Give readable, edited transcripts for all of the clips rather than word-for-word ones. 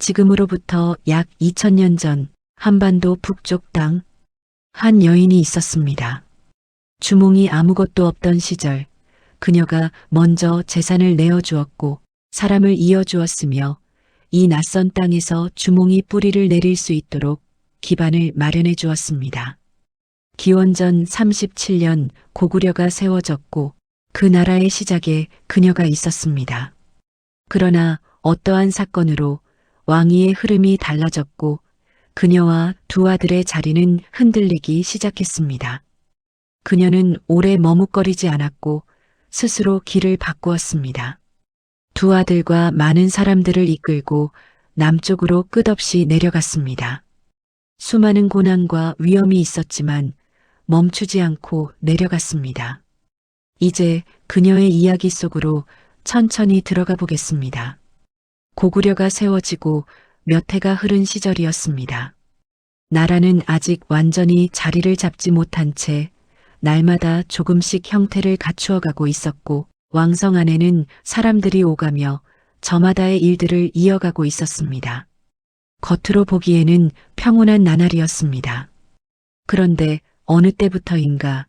지금으로부터 약 2000년 전 한반도 북쪽 땅 한 여인이 있었습니다. 주몽이 아무것도 없던 시절 그녀가 먼저 재산을 내어주었고 사람을 이어주었으며 이 낯선 땅에서 주몽이 뿌리를 내릴 수 있도록 기반을 마련해 주었습니다. 기원전 37년 고구려가 세워졌고 그 나라의 시작에 그녀가 있었습니다. 그러나 어떠한 사건으로 왕위의 흐름이 달라졌고 그녀와 두 아들의 자리는 흔들리기 시작했습니다. 그녀는 오래 머뭇거리지 않았고 스스로 길을 바꾸었습니다. 두 아들과 많은 사람들을 이끌고 남쪽으로 끝없이 내려갔습니다. 수많은 고난과 위험이 있었지만 멈추지 않고 내려갔습니다. 이제 그녀의 이야기 속으로 천천히 들어가 보겠습니다. 고구려가 세워지고 몇 해가 흐른 시절이었습니다. 나라는 아직 완전히 자리를 잡지 못한 채 날마다 조금씩 형태를 갖추어가고 있었고 왕성 안에는 사람들이 오가며 저마다의 일들을 이어가고 있었습니다. 겉으로 보기에는 평온한 나날이었습니다. 그런데 어느 때부터인가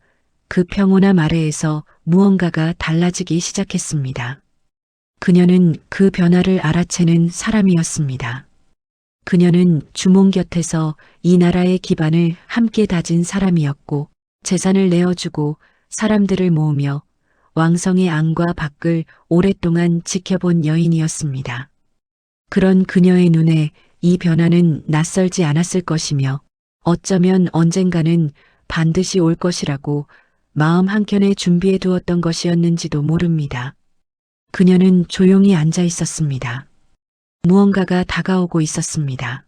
그 평온함 아래에서 무언가가 달라지기 시작했습니다. 그녀는 그 변화를 알아채는 사람이었습니다. 그녀는 주몽 곁에서 이 나라의 기반을 함께 다진 사람이었고 재산을 내어주고 사람들을 모으며 왕성의 안과 밖을 오랫동안 지켜본 여인이었습니다. 그런 그녀의 눈에 이 변화는 낯설지 않았을 것이며 어쩌면 언젠가는 반드시 올 것이라고 마음 한켠에 준비해 두었던 것이었는지도 모릅니다. 그녀는 조용히 앉아 있었습니다. 무언가가 다가오고 있었습니다.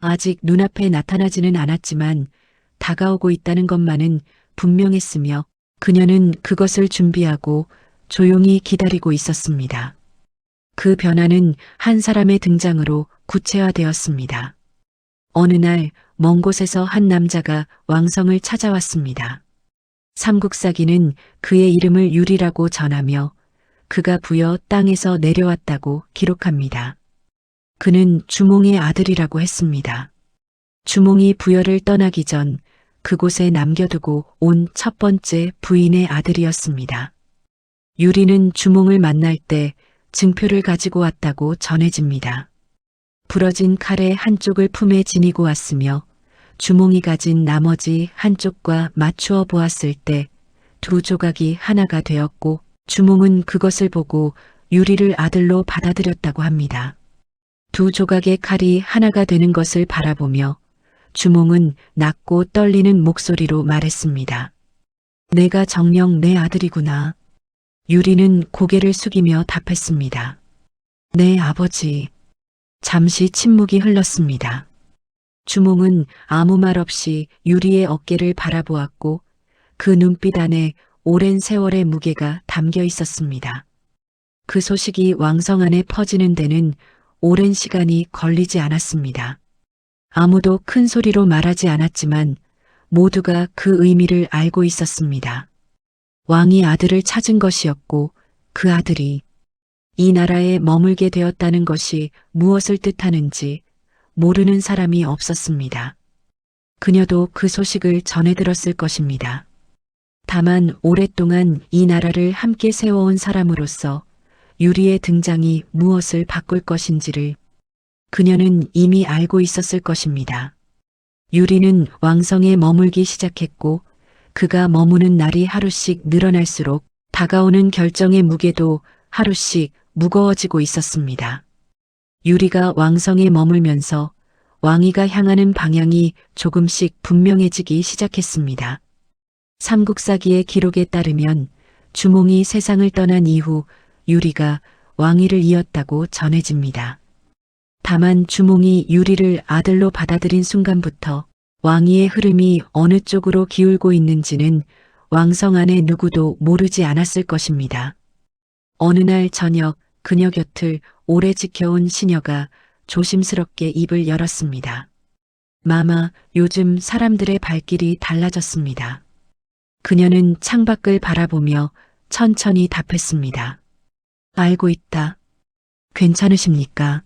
아직 눈앞에 나타나지는 않았지만 다가오고 있다는 것만은 분명했으며 그녀는 그것을 준비하고 조용히 기다리고 있었습니다. 그 변화는 한 사람의 등장으로 구체화되었습니다. 어느 날 먼 곳에서 한 남자가 왕성을 찾아왔습니다. 삼국사기는 그의 이름을 유리라고 전하며 그가 부여 땅에서 내려왔다고 기록합니다. 그는 주몽의 아들이라고 했습니다. 주몽이 부여를 떠나기 전 그곳에 남겨두고 온 첫 번째 부인의 아들이었습니다. 유리는 주몽을 만날 때 증표를 가지고 왔다고 전해집니다. 부러진 칼의 한쪽을 품에 지니고 왔으며 주몽이 가진 나머지 한쪽과 맞추어 보았을 때 두 조각이 하나가 되었고 주몽은 그것을 보고 유리를 아들로 받아들였다고 합니다. 두 조각의 칼이 하나가 되는 것을 바라보며 주몽은 낮고 떨리는 목소리로 말했습니다. 내가 정녕 내 아들이구나. 유리는 고개를 숙이며 답했습니다. 네, 아버지. 잠시 침묵이 흘렀습니다. 주몽은 아무 말 없이 유리의 어깨를 바라보았고 그 눈빛 안에 오랜 세월의 무게가 담겨 있었습니다. 그 소식이 왕성 안에 퍼지는 데는 오랜 시간이 걸리지 않았습니다. 아무도 큰 소리로 말하지 않았지만 모두가 그 의미를 알고 있었습니다. 왕이 아들을 찾은 것이었고 그 아들이 이 나라에 머물게 되었다는 것이 무엇을 뜻하는지 모르는 사람이 없었습니다. 그녀도 그 소식을 전해 들었을 것입니다. 다만 오랫동안 이 나라를 함께 세워온 사람으로서 유리의 등장이 무엇을 바꿀 것인지를 그녀는 이미 알고 있었을 것입니다. 유리는 왕성에 머물기 시작했고 그가 머무는 날이 하루씩 늘어날수록 다가오는 결정의 무게도 하루씩 무거워지고 있었습니다. 유리가 왕성에 머물면서 왕위가 향하는 방향이 조금씩 분명해지기 시작했습니다. 삼국사기의 기록에 따르면 주몽이 세상을 떠난 이후 유리가 왕위를 이었다고 전해집니다. 다만 주몽이 유리를 아들로 받아들인 순간부터 왕위의 흐름이 어느 쪽으로 기울고 있는지는 왕성 안에 누구도 모르지 않았을 것입니다. 어느 날 저녁 그녀 곁을 오래 지켜온 시녀가 조심스럽게 입을 열었습니다. 마마, 요즘 사람들의 발길이 달라졌습니다. 그녀는 창밖을 바라보며 천천히 답했습니다. 알고 있다. 괜찮으십니까?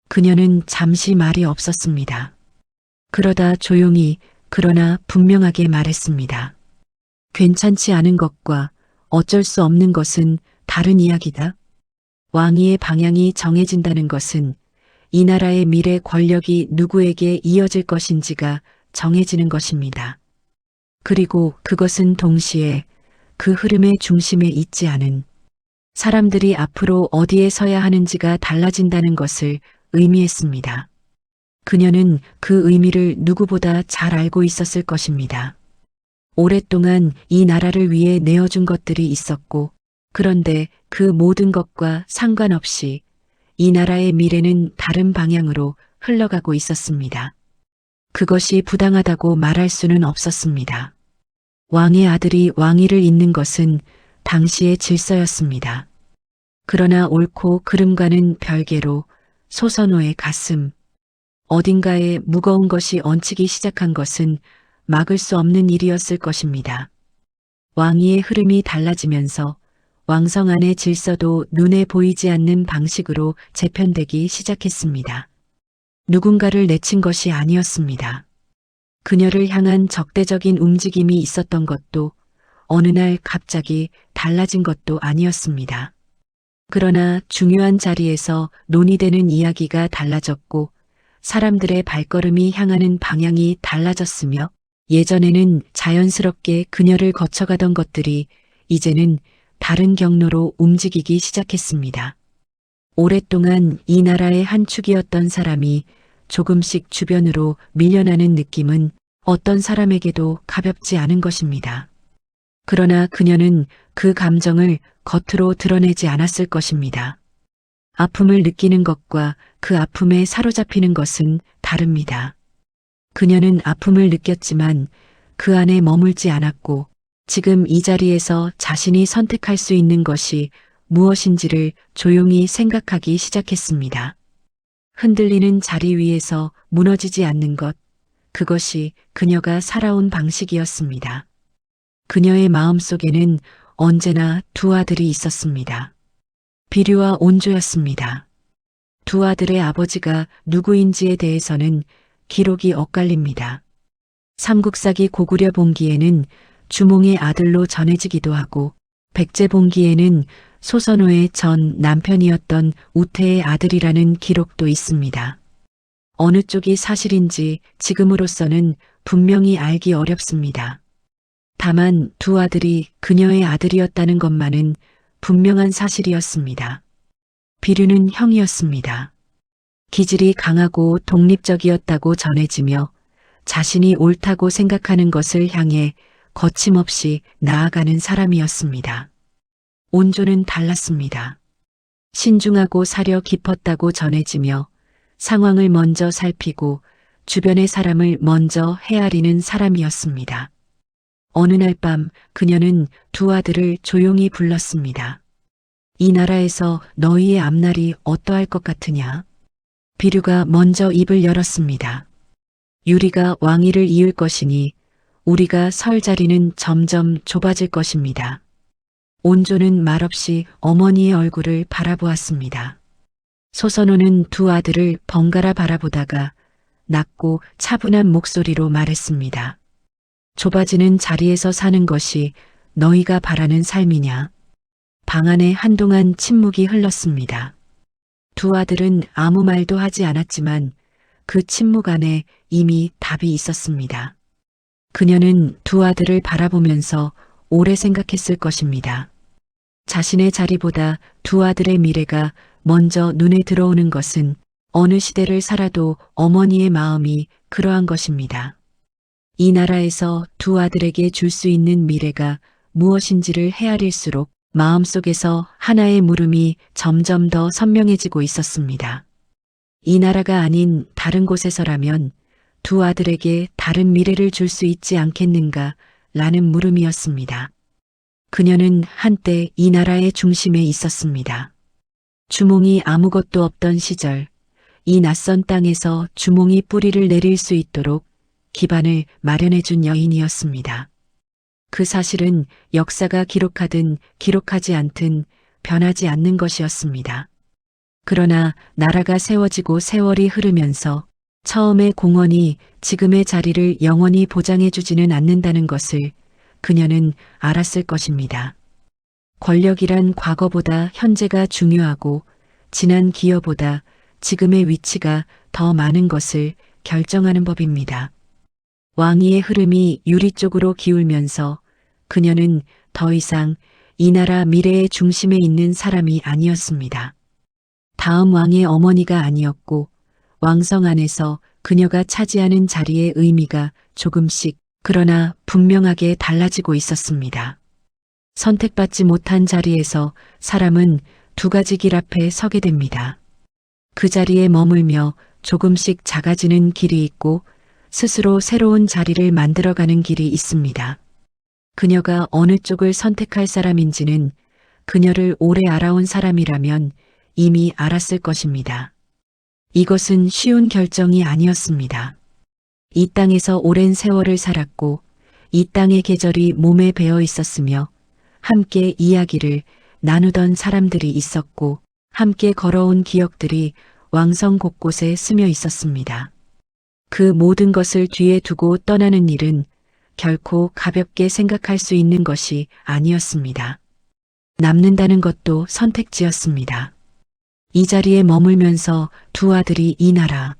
그녀는 잠시 말이 없었습니다. 그러다 조용히 그러나 분명하게 말했습니다. 괜찮지 않은 것과 어쩔 수 없는 것은 다른 이야기다. 왕위의 방향이 정해진다는 것은 이 나라의 미래 권력이 누구에게 이어질 것인지가 정해지는 것입니다. 그리고 그것은 동시에 그 흐름의 중심에 있지 않은 사람들이 앞으로 어디에 서야 하는지가 달라진다는 것을 의미했습니다. 그녀는 그 의미를 누구보다 잘 알고 있었을 것입니다. 오랫동안 이 나라를 위해 내어준 것들이 있었고, 그런데 그 모든 것과 상관없이 이 나라의 미래는 다른 방향으로 흘러가고 있었습니다. 그것이 부당하다고 말할 수는 없었습니다. 왕의 아들이 왕위를 잇는 것은 당시의 질서였습니다. 그러나 옳고 그름과는 별개로 소선호의 가슴, 어딘가에 무거운 것이 얹히기 시작한 것은 막을 수 없는 일이었을 것입니다. 왕위의 흐름이 달라지면서 왕성 안의 질서도 눈에 보이지 않는 방식으로 재편되기 시작했습니다. 누군가를 내친 것이 아니었습니다. 그녀를 향한 적대적인 움직임이 있었던 것도 어느 날 갑자기 달라진 것도 아니었습니다. 그러나 중요한 자리에서 논의되는 이야기가 달라졌고 사람들의 발걸음이 향하는 방향이 달라졌으며 예전에는 자연스럽게 그녀를 거쳐가던 것들이 이제는 다른 경로로 움직이기 시작했습니다. 오랫동안 이 나라의 한 축이었던 사람이 조금씩 주변으로 밀려나는 느낌은 어떤 사람에게도 가볍지 않은 것입니다. 그러나 그녀는 그 감정을 겉으로 드러내지 않았을 것입니다. 아픔을 느끼는 것과 그 아픔에 사로잡히는 것은 다릅니다. 그녀는 아픔을 느꼈지만 그 안에 머물지 않았고 지금 이 자리에서 자신이 선택할 수 있는 것이 무엇인지를 조용히 생각하기 시작했습니다. 흔들리는 자리 위에서 무너지지 않는 것, 그것이 그녀가 살아온 방식이었습니다. 그녀의 마음속에는 언제나 두 아들이 있었습니다. 비류와 온조였습니다. 두 아들의 아버지가 누구인지에 대해서는 기록이 엇갈립니다. 삼국사기 고구려 봉기에는 주몽의 아들로 전해지기도 하고 백제 봉기에는 소선호의 전 남편이었던 우태의 아들이라는 기록도 있습니다. 어느 쪽이 사실인지 지금으로서는 분명히 알기 어렵습니다. 다만 두 아들이 그녀의 아들이었다는 것만은 분명한 사실이었습니다. 비류는 형이었습니다. 기질이 강하고 독립적이었다고 전해지며 자신이 옳다고 생각하는 것을 향해 거침없이 나아가는 사람이었습니다. 온조는 달랐습니다. 신중하고 사려 깊었다고 전해지며 상황을 먼저 살피고 주변의 사람을 먼저 헤아리는 사람이었습니다. 어느 날 밤 그녀는 두 아들을 조용히 불렀습니다. 이 나라에서 너희의 앞날이 어떠할 것 같으냐? 비류가 먼저 입을 열었습니다. 유리가 왕위를 이을 것이니 우리가 설 자리는 점점 좁아질 것입니다. 온조는 말없이 어머니의 얼굴을 바라보았습니다. 소선호는 두 아들을 번갈아 바라보다가 낮고 차분한 목소리로 말했습니다. 좁아지는 자리에서 사는 것이 너희가 바라는 삶이냐? 방 안에 한동안 침묵이 흘렀습니다. 두 아들은 아무 말도 하지 않았지만 그 침묵 안에 이미 답이 있었습니다. 그녀는 두 아들을 바라보면서 오래 생각했을 것입니다. 자신의 자리보다 두 아들의 미래가 먼저 눈에 들어오는 것은 어느 시대를 살아도 어머니의 마음이 그러한 것입니다. 이 나라에서 두 아들에게 줄 수 있는 미래가 무엇인지를 헤아릴수록 마음속에서 하나의 물음이 점점 더 선명해지고 있었습니다. 이 나라가 아닌 다른 곳에서라면 두 아들에게 다른 미래를 줄 수 있지 않겠는가 라는 물음이었습니다. 그녀는 한때 이 나라의 중심에 있었습니다. 주몽이 아무것도 없던 시절, 이 낯선 땅에서 주몽이 뿌리를 내릴 수 있도록 기반을 마련해준 여인이었습니다. 그 사실은 역사가 기록하든 기록하지 않든 변하지 않는 것이었습니다. 그러나 나라가 세워지고 세월이 흐르면서 처음의 공헌이 지금의 자리를 영원히 보장해주지는 않는다는 것을 그녀는 알았을 것입니다. 권력이란 과거보다 현재가 중요하고 지난 기여보다 지금의 위치가 더 많은 것을 결정하는 법입니다. 왕위의 흐름이 유리 쪽으로 기울면서 그녀는 더 이상 이 나라 미래의 중심에 있는 사람이 아니었습니다. 다음 왕의 어머니가 아니었고 왕성 안에서 그녀가 차지하는 자리의 의미가 조금씩 그러나 분명하게 달라지고 있었습니다. 선택받지 못한 자리에서 사람은 두 가지 길 앞에 서게 됩니다. 그 자리에 머물며 조금씩 작아지는 길이 있고 스스로 새로운 자리를 만들어가는 길이 있습니다. 그녀가 어느 쪽을 선택할 사람인지는 그녀를 오래 알아온 사람이라면 이미 알았을 것입니다. 이것은 쉬운 결정이 아니었습니다. 이 땅에서 오랜 세월을 살았고 이 땅의 계절이 몸에 배어 있었으며 함께 이야기를 나누던 사람들이 있었고 함께 걸어온 기억들이 왕성 곳곳에 스며 있었습니다. 그 모든 것을 뒤에 두고 떠나는 일은 결코 가볍게 생각할 수 있는 것이 아니었습니다. 남는다는 것도 선택지였습니다. 이 자리에 머물면서 두 아들이 이 나라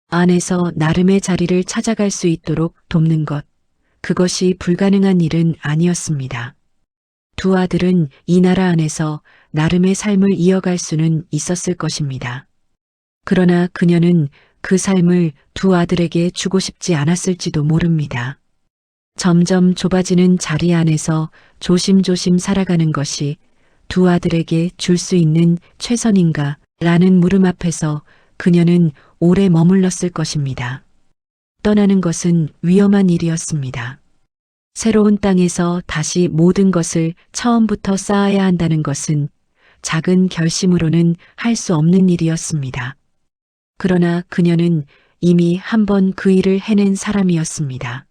안에서 나름의 자리를 찾아갈 수 있도록 돕는 것, 그것이 불가능한 일은 아니었습니다. 두 아들은 이 나라 안에서 나름의 삶을 이어갈 수는 있었을 것입니다. 그러나 그녀는 그 삶을 두 아들에게 주고 싶지 않았을지도 모릅니다. 점점 좁아지는 자리 안에서 조심조심 살아가는 것이 두 아들에게 줄 수 있는 최선인가 라는 물음 앞에서 그녀는 오래 머물렀을 것입니다. 떠나는 것은 위험한 일이었습니다. 새로운 땅에서 다시 모든 것을 처음부터 쌓아야 한다는 것은 작은 결심으로는 할 수 없는 일이었습니다. 그러나 그녀는 이미 한 번 그 일을 해낸 사람이었습니다.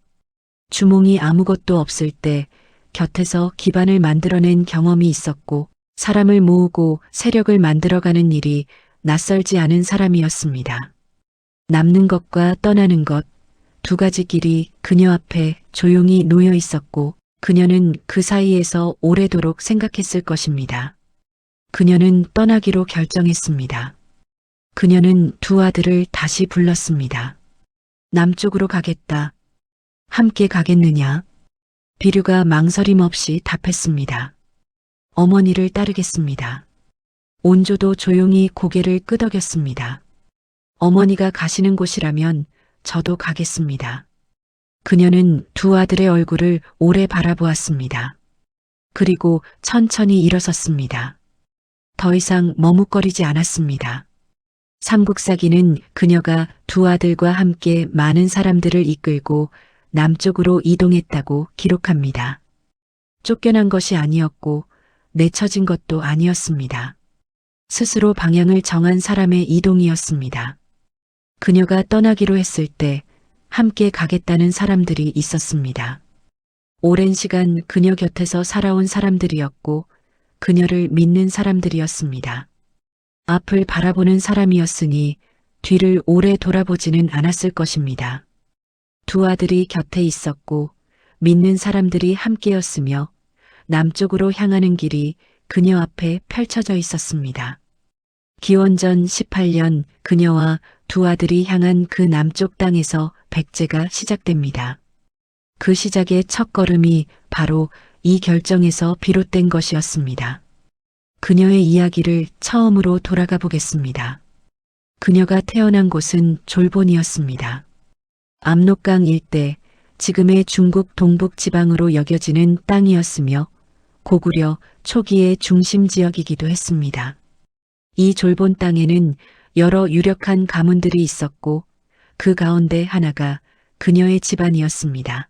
주몽이 아무것도 없을 때 곁에서 기반을 만들어낸 경험이 있었고 사람을 모으고 세력을 만들어가는 일이 낯설지 않은 사람이었습니다. 남는 것과 떠나는 것, 두 가지 길이 그녀 앞에 조용히 놓여 있었고 그녀는 그 사이에서 오래도록 생각했을 것입니다. 그녀는 떠나기로 결정했습니다. 그녀는 두 아들을 다시 불렀습니다. 남쪽으로 가겠다. 함께 가겠느냐? 비류가 망설임 없이 답했습니다. 어머니를 따르겠습니다. 온조도 조용히 고개를 끄덕였습니다. 어머니가 가시는 곳이라면 저도 가겠습니다. 그녀는 두 아들의 얼굴을 오래 바라보았습니다. 그리고 천천히 일어섰습니다. 더 이상 머뭇거리지 않았습니다. 삼국사기는 그녀가 두 아들과 함께 많은 사람들을 이끌고 남쪽으로 이동했다고 기록합니다. 쫓겨난 것이 아니었고 내쳐진 것도 아니었습니다. 스스로 방향을 정한 사람의 이동이었습니다. 그녀가 떠나기로 했을 때 함께 가겠다는 사람들이 있었습니다. 오랜 시간 그녀 곁에서 살아온 사람들이었고 그녀를 믿는 사람들이었습니다. 앞을 바라보는 사람이었으니 뒤를 오래 돌아보지는 않았을 것입니다. 두 아들이 곁에 있었고 믿는 사람들이 함께였으며 남쪽으로 향하는 길이 그녀 앞에 펼쳐져 있었습니다. 기원전 18년 그녀와 두 아들이 향한 그 남쪽 땅에서 백제가 시작됩니다. 그 시작의 첫걸음이 바로 이 결정에서 비롯된 것이었습니다. 그녀의 이야기를 처음으로 돌아가 보겠습니다. 그녀가 태어난 곳은 졸본이었습니다. 압록강 일대, 지금의 중국 동북 지방으로 여겨지는 땅이었으며 고구려 초기의 중심 지역이기도 했습니다. 이 졸본 땅에는 여러 유력한 가문들이 있었고 그 가운데 하나가 그녀의 집안이었습니다.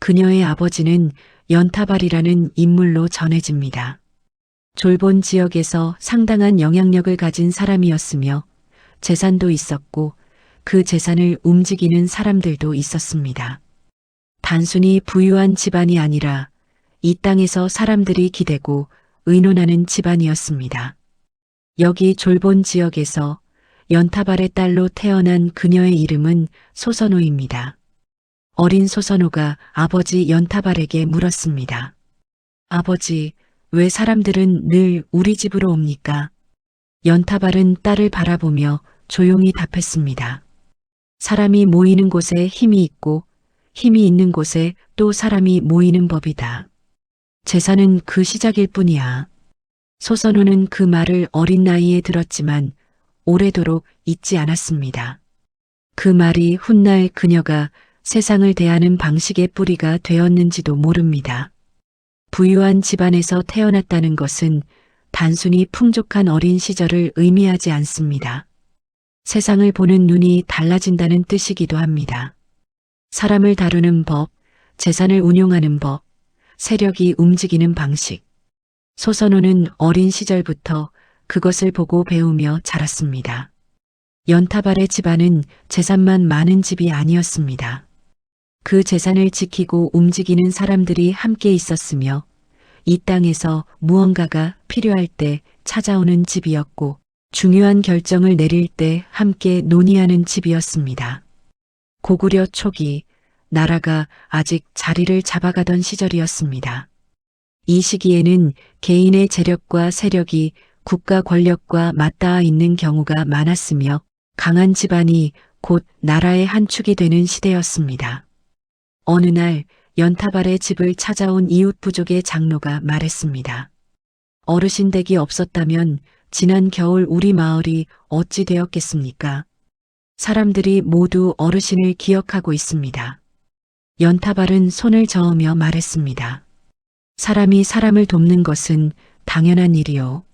그녀의 아버지는 연타발이라는 인물로 전해집니다. 졸본 지역에서 상당한 영향력을 가진 사람이었으며 재산도 있었고 그 재산을 움직이는 사람들도 있었습니다. 단순히 부유한 집안이 아니라 이 땅에서 사람들이 기대고 의논하는 집안이었습니다. 여기 졸본 지역에서 연타발의 딸로 태어난 그녀의 이름은 소선호입니다. 어린 소선호가 아버지 연타발에게 물었습니다. 아버지, 왜 사람들은 늘 우리 집으로 옵니까? 연타발은 딸을 바라보며 조용히 답했습니다. 사람이 모이는 곳에 힘이 있고 힘이 있는 곳에 또 사람이 모이는 법이다. 제사는 그 시작일 뿐이야. 소선호는 그 말을 어린 나이에 들었지만 오래도록 잊지 않았습니다. 그 말이 훗날 그녀가 세상을 대하는 방식의 뿌리가 되었는지도 모릅니다. 부유한 집안에서 태어났다는 것은 단순히 풍족한 어린 시절을 의미하지 않습니다. 세상을 보는 눈이 달라진다는 뜻이기도 합니다. 사람을 다루는 법, 재산을 운용하는 법, 세력이 움직이는 방식. 소선호는 어린 시절부터 그것을 보고 배우며 자랐습니다. 연타발의 집안은 재산만 많은 집이 아니었습니다. 그 재산을 지키고 움직이는 사람들이 함께 있었으며 이 땅에서 무언가가 필요할 때 찾아오는 집이었고 중요한 결정을 내릴 때 함께 논의하는 집이었습니다. 고구려 초기 나라가 아직 자리를 잡아가던 시절이었습니다. 이 시기에는 개인의 재력과 세력이 국가 권력과 맞닿아 있는 경우가 많았으며 강한 집안이 곧 나라의 한 축이 되는 시대였습니다. 어느 날 연타발의 집을 찾아온 이웃 부족의 장로가 말했습니다. 어르신 댁이 없었다면 지난 겨울 우리 마을이 어찌 되었겠습니까? 사람들이 모두 어르신을 기억하고 있습니다. 연타발은 손을 저으며 말했습니다. 사람이 사람을 돕는 것은 당연한 일이요.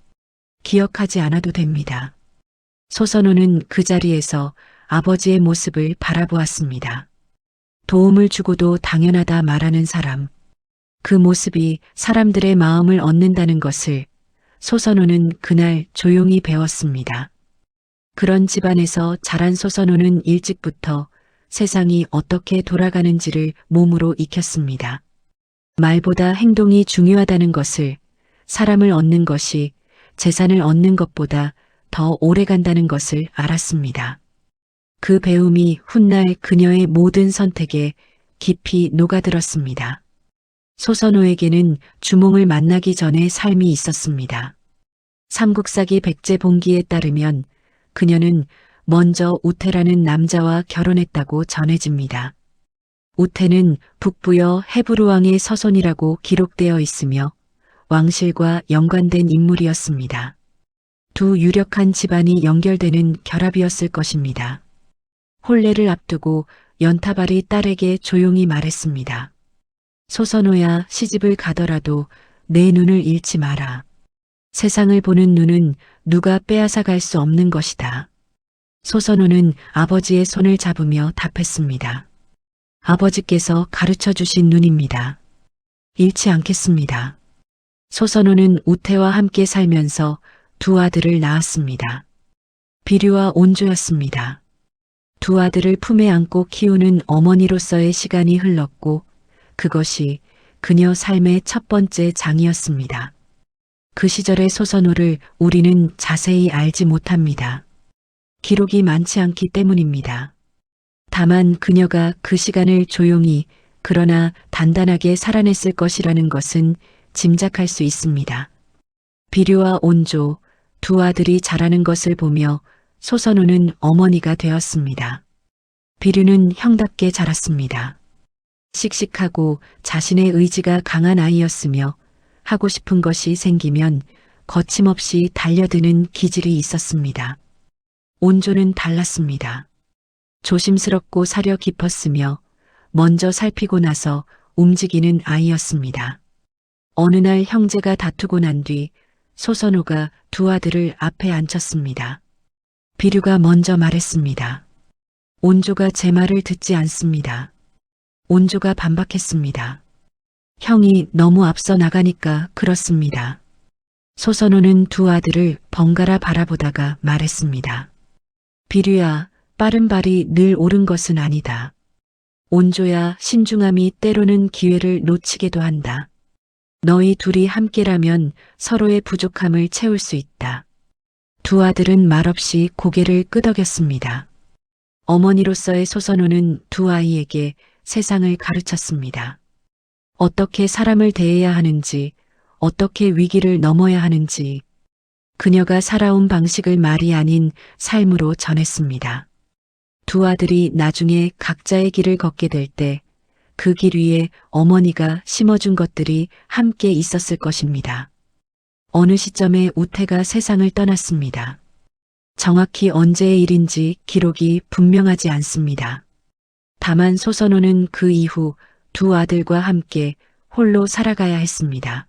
기억하지 않아도 됩니다. 소선호는 그 자리에서 아버지의 모습을 바라보았습니다. 도움을 주고도 당연하다 말하는 사람. 그 모습이 사람들의 마음을 얻는다는 것을 소선호는 그날 조용히 배웠습니다. 그런 집안에서 자란 소선호는 일찍부터 세상이 어떻게 돌아가는지를 몸으로 익혔습니다. 말보다 행동이 중요하다는 것을, 사람을 얻는 것이 재산을 얻는 것보다 더 오래 간다는 것을 알았습니다. 그 배움이 훗날 그녀의 모든 선택에 깊이 녹아들었습니다. 소선호에게는 주몽을 만나기 전에 삶이 있었습니다. 삼국사기 백제봉기에 따르면 그녀는 먼저 우태라는 남자와 결혼했다고 전해집니다. 우태는 북부여 헤브루왕의 서손이라고 기록되어 있으며 왕실과 연관된 인물이었습니다. 두 유력한 집안이 연결되는 결합이었을 것입니다. 혼례를 앞두고 연타발이 딸에게 조용히 말했습니다. 소선호야, 시집을 가더라도 내 눈을 잃지 마라. 세상을 보는 눈은 누가 빼앗아 갈 수 없는 것이다. 소선호는 아버지의 손을 잡으며 답했습니다. 아버지께서 가르쳐 주신 눈입니다. 잃지 않겠습니다. 소선호는 우태와 함께 살면서 두 아들을 낳았습니다. 비류와 온조였습니다. 두 아들을 품에 안고 키우는 어머니로서의 시간이 흘렀고 그것이 그녀 삶의 첫 번째 장이었습니다. 그 시절의 소선호를 우리는 자세히 알지 못합니다. 기록이 많지 않기 때문입니다. 다만 그녀가 그 시간을 조용히 그러나 단단하게 살아냈을 것이라는 것은 짐작할 수 있습니다. 비류와 온조, 두 아들이 자라는 것을 보며 소선호는 어머니가 되었습니다. 비류는 형답게 자랐습니다. 씩씩하고 자신의 의지가 강한 아이였으며 하고 싶은 것이 생기면 거침없이 달려드는 기질이 있었습니다. 온조는 달랐습니다. 조심스럽고 사려 깊었으며 먼저 살피고 나서 움직이는 아이였습니다. 어느 날 형제가 다투고 난 뒤 소선호가 두 아들을 앞에 앉혔습니다. 비류가 먼저 말했습니다. 온조가 제 말을 듣지 않습니다. 온조가 반박했습니다. 형이 너무 앞서 나가니까 그렇습니다. 소선호는 두 아들을 번갈아 바라보다가 말했습니다. 비류야, 빠른 발이 늘 옳은 것은 아니다. 온조야, 신중함이 때로는 기회를 놓치게도 한다. 너희 둘이 함께라면 서로의 부족함을 채울 수 있다. 두 아들은 말없이 고개를 끄덕였습니다. 어머니로서의 소선호는 두 아이에게 세상을 가르쳤습니다. 어떻게 사람을 대해야 하는지, 어떻게 위기를 넘어야 하는지, 그녀가 살아온 방식을 말이 아닌 삶으로 전했습니다. 두 아들이 나중에 각자의 길을 걷게 될 때 그 길 위에 어머니가 심어준 것들이 함께 있었을 것입니다. 어느 시점에 우태가 세상을 떠났습니다. 정확히 언제의 일인지 기록이 분명하지 않습니다. 다만 소선호는 그 이후 두 아들과 함께 홀로 살아가야 했습니다.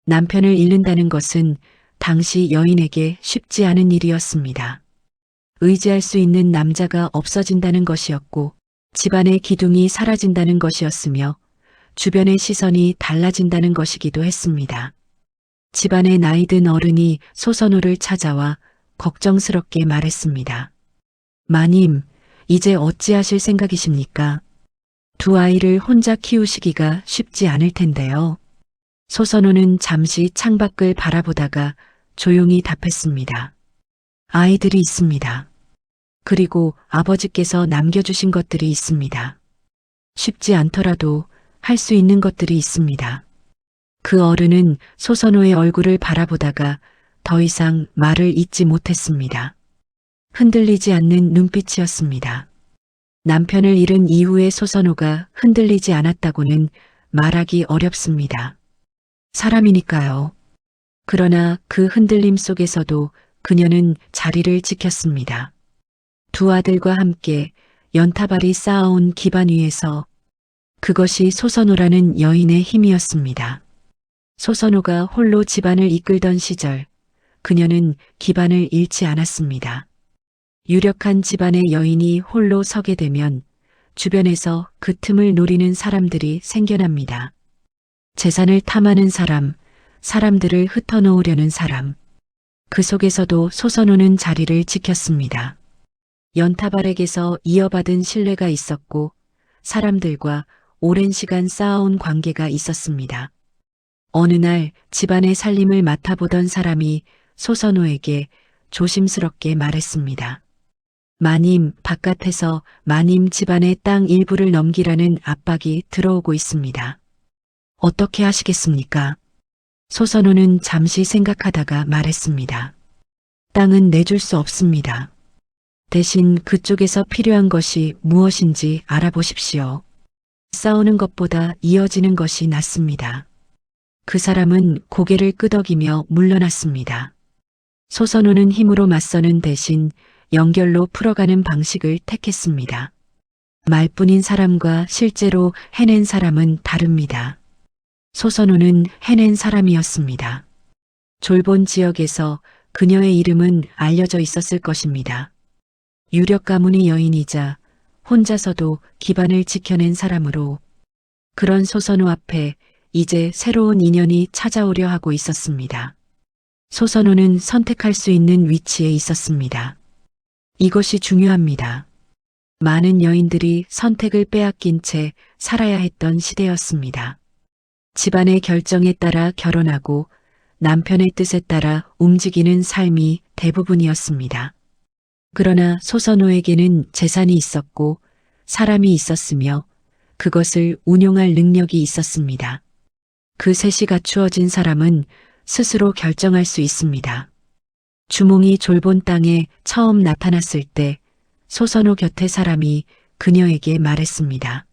남편을 잃는다는 것은 당시 여인에게 쉽지 않은 일이었습니다. 의지할 수 있는 남자가 없어진다는 것이었고 집안의 기둥이 사라진다는 것이었으며 주변의 시선이 달라진다는 것이기도 했습니다. 집안의 나이든 어른이 소선호를 찾아와 걱정스럽게 말했습니다. 마님, 이제 어찌하실 생각이십니까? 두 아이를 혼자 키우시기가 쉽지 않을 텐데요. 소선호는 잠시 창밖을 바라보다가 조용히 답했습니다. 아이들이 있습니다. 그리고 아버지께서 남겨주신 것들이 있습니다. 쉽지 않더라도 할 수 있는 것들이 있습니다. 그 어른은 소선호의 얼굴을 바라보다가 더 이상 말을 잇지 못했습니다. 흔들리지 않는 눈빛이었습니다. 남편을 잃은 이후의 소선호가 흔들리지 않았다고는 말하기 어렵습니다. 사람이니까요. 그러나 그 흔들림 속에서도 그녀는 자리를 지켰습니다. 두 아들과 함께 연타발이 쌓아온 기반 위에서 그것이 소선호라는 여인의 힘이었습니다. 소선호가 홀로 집안을 이끌던 시절 그녀는 기반을 잃지 않았습니다. 유력한 집안의 여인이 홀로 서게 되면 주변에서 그 틈을 노리는 사람들이 생겨납니다. 재산을 탐하는 사람, 사람들을 흩어놓으려는 사람. 그 속에서도 소선호는 자리를 지켰습니다. 연타발에게서 이어받은 신뢰가 있었고 사람들과 오랜 시간 쌓아온 관계가 있었습니다. 어느 날 집안의 살림을 맡아보던 사람이 소선호에게 조심스럽게 말했습니다. 마님, 바깥에서 마님 집안의 땅 일부를 넘기라는 압박이 들어오고 있습니다. 어떻게 하시겠습니까? 소선호는 잠시 생각하다가 말했습니다. 땅은 내줄 수 없습니다. 대신 그쪽에서 필요한 것이 무엇인지 알아보십시오. 싸우는 것보다 이어지는 것이 낫습니다. 그 사람은 고개를 끄덕이며 물러났습니다. 소선호는 힘으로 맞서는 대신 연결로 풀어가는 방식을 택했습니다. 말뿐인 사람과 실제로 해낸 사람은 다릅니다. 소선호는 해낸 사람이었습니다. 졸본 지역에서 그녀의 이름은 알려져 있었을 것입니다. 유력 가문의 여인이자 혼자서도 기반을 지켜낸 사람으로 그런 소선호 앞에 이제 새로운 인연이 찾아오려 하고 있었습니다. 소선호는 선택할 수 있는 위치에 있었습니다. 이것이 중요합니다. 많은 여인들이 선택을 빼앗긴 채 살아야 했던 시대였습니다. 집안의 결정에 따라 결혼하고 남편의 뜻에 따라 움직이는 삶이 대부분이었습니다. 그러나 소선호에게는 재산이 있었고 사람이 있었으며 그것을 운용할 능력이 있었습니다. 그 셋이 갖추어진 사람은 스스로 결정할 수 있습니다. 주몽이 졸본 땅에 처음 나타났을 때 소선호 곁에 사람이 그녀에게 말했습니다.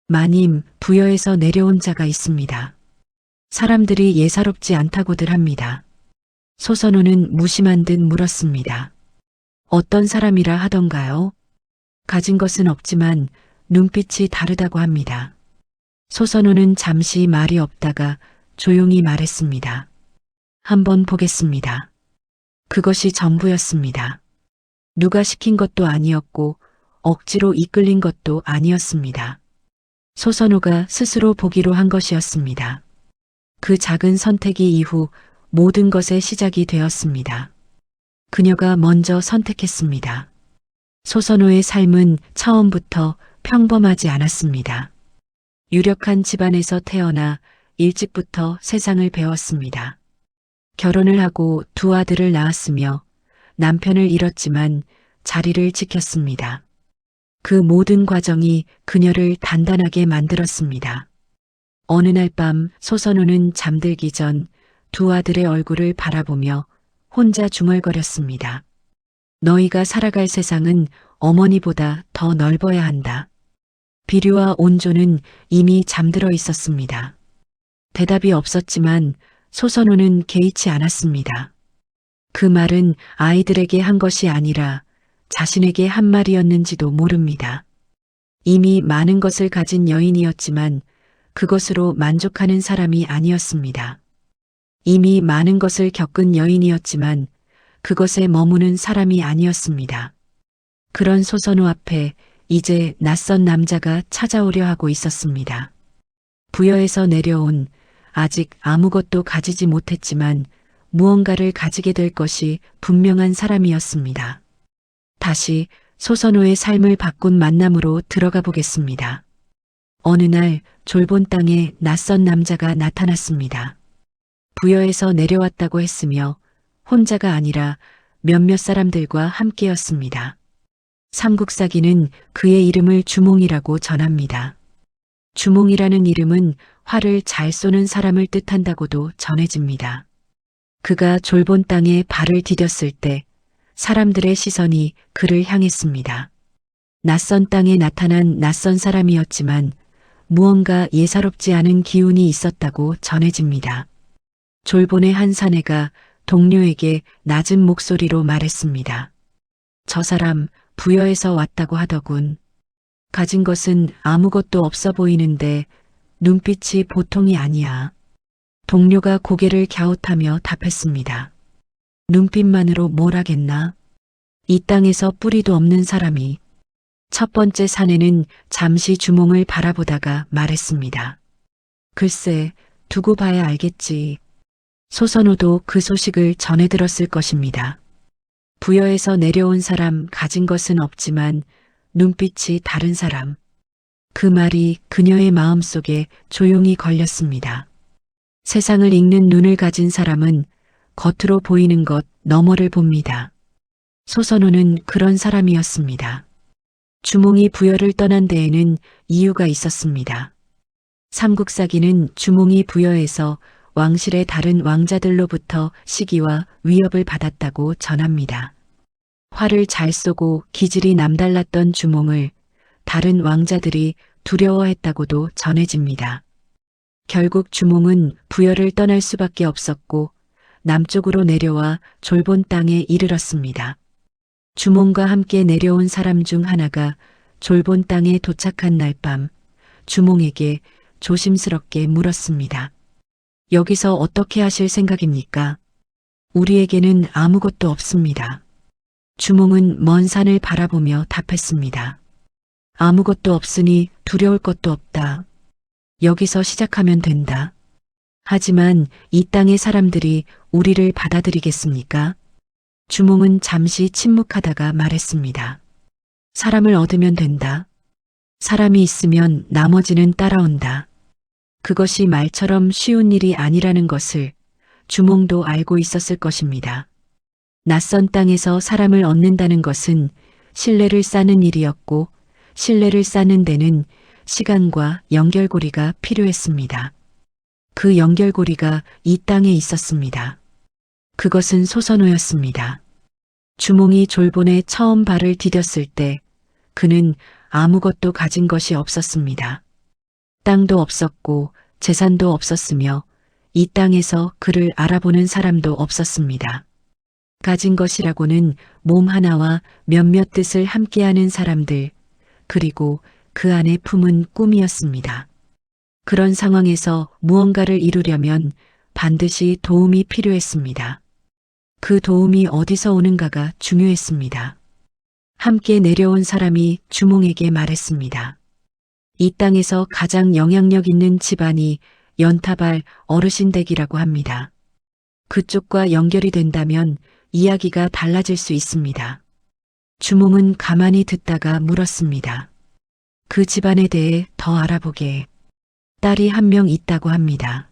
마님, 부여에서 내려온 자가 있습니다. 사람들이 예사롭지 않다고들 합니다. 소선호는 무심한 듯 물었습니다. 어떤 사람이라 하던가요? 가진 것은 없지만 눈빛이 다르다고 합니다. 소선호는 잠시 말이 없다가 조용히 말했습니다. 한번 보겠습니다. 그것이 전부였습니다. 누가 시킨 것도 아니었고 억지로 이끌린 것도 아니었습니다. 소선호가 스스로 보기로 한 것이었습니다. 그 작은 선택이 이후 모든 것의 시작이 되었습니다. 그녀가 먼저 선택했습니다. 소선호의 삶은 처음부터 평범하지 않았습니다. 유력한 집안에서 태어나 일찍부터 세상을 배웠습니다. 결혼을 하고 두 아들을 낳았으며 남편을 잃었지만 자리를 지켰습니다. 그 모든 과정이 그녀를 단단하게 만들었습니다. 어느 날 밤 소선우는 잠들기 전 두 아들의 얼굴을 바라보며 혼자 중얼거렸습니다. 너희가 살아갈 세상은 어머니보다 더 넓어야 한다. 비류와 온조는 이미 잠들어 있었습니다. 대답이 없었지만 소선우는 개의치 않았습니다. 그 말은 아이들에게 한 것이 아니라 자신에게 한 말이었는지도 모릅니다. 이미 많은 것을 가진 여인이었지만 그것으로 만족하는 사람이 아니었습니다. 이미 많은 것을 겪은 여인이었지만 그것에 머무는 사람이 아니었습니다. 그런 소선우 앞에 이제 낯선 남자가 찾아오려 하고 있었습니다. 부여에서 내려온 아직 아무것도 가지지 못했지만 무언가를 가지게 될 것이 분명한 사람이었습니다. 다시 소선우의 삶을 바꾼 만남으로 들어가 보겠습니다. 어느 날 졸본 땅에 낯선 남자가 나타났습니다. 부여에서 내려왔다고 했으며 혼자가 아니라 몇몇 사람들과 함께였습니다. 삼국사기는 그의 이름을 주몽이라고 전합니다. 주몽이라는 이름은 활을 잘 쏘는 사람을 뜻한다고도 전해집니다. 그가 졸본 땅에 발을 디뎠을 때 사람들의 시선이 그를 향했습니다. 낯선 땅에 나타난 낯선 사람이었지만 무언가 예사롭지 않은 기운이 있었다고 전해집니다. 졸본의 한 사내가 동료에게 낮은 목소리로 말했습니다. 저 사람 부여에서 왔다고 하더군. 가진 것은 아무것도 없어 보이는데 눈빛이 보통이 아니야. 동료가 고개를 갸웃하며 답했습니다. 눈빛만으로 뭘 하겠나? 이 땅에서 뿌리도 없는 사람이. 첫 번째 사내는 잠시 주몽을 바라보다가 말했습니다. 글쎄, 두고 봐야 알겠지. 소선우도 그 소식을 전해 들었을 것입니다. 부여에서 내려온 사람 가진 것은 없지만 눈빛이 다른 사람. 그 말이 그녀의 마음속에 조용히 걸렸습니다. 세상을 읽는 눈을 가진 사람은 겉으로 보이는 것 너머를 봅니다. 소선우는 그런 사람이었습니다. 주몽이 부여를 떠난 데에는 이유가 있었습니다. 삼국사기는 주몽이 부여에서 왕실의 다른 왕자들로부터 시기와 위협을 받았다고 전합니다. 활을 잘 쏘고 기질이 남달랐던 주몽을 다른 왕자들이 두려워했다고도 전해집니다. 결국 주몽은 부여를 떠날 수밖에 없었고 남쪽으로 내려와 졸본 땅에 이르렀습니다. 주몽과 함께 내려온 사람 중 하나가 졸본 땅에 도착한 날 밤 주몽에게 조심스럽게 물었습니다. 여기서 어떻게 하실 생각입니까? 우리에게는 아무것도 없습니다. 주몽은 먼 산을 바라보며 답했습니다. 아무것도 없으니 두려울 것도 없다. 여기서 시작하면 된다. 하지만 이 땅의 사람들이 우리를 받아들이겠습니까? 주몽은 잠시 침묵하다가 말했습니다. 사람을 얻으면 된다. 사람이 있으면 나머지는 따라온다. 그것이 말처럼 쉬운 일이 아니라는 것을 주몽도 알고 있었을 것입니다. 낯선 땅에서 사람을 얻는다는 것은 신뢰를 쌓는 일이었고 신뢰를 쌓는 데는 시간과 연결고리가 필요했습니다. 그 연결고리가 이 땅에 있었습니다. 그것은 소선우였습니다. 주몽이 졸본에 처음 발을 디뎠을 때 그는 아무것도 가진 것이 없었습니다. 땅도 없었고 재산도 없었으며 이 땅에서 그를 알아보는 사람도 없었습니다. 가진 것이라고는 몸 하나와 몇몇 뜻을 함께하는 사람들, 그리고 그 안에 품은 꿈이었습니다. 그런 상황에서 무언가를 이루려면 반드시 도움이 필요했습니다. 그 도움이 어디서 오는가가 중요했습니다. 함께 내려온 사람이 주몽에게 말했습니다. 이 땅에서 가장 영향력 있는 집안이 연타발 어르신 댁이라고 합니다. 그쪽과 연결이 된다면 이야기가 달라질 수 있습니다. 주몽은 가만히 듣다가 물었습니다. 그 집안에 대해 더 알아보게. 딸이 한 명 있다고 합니다.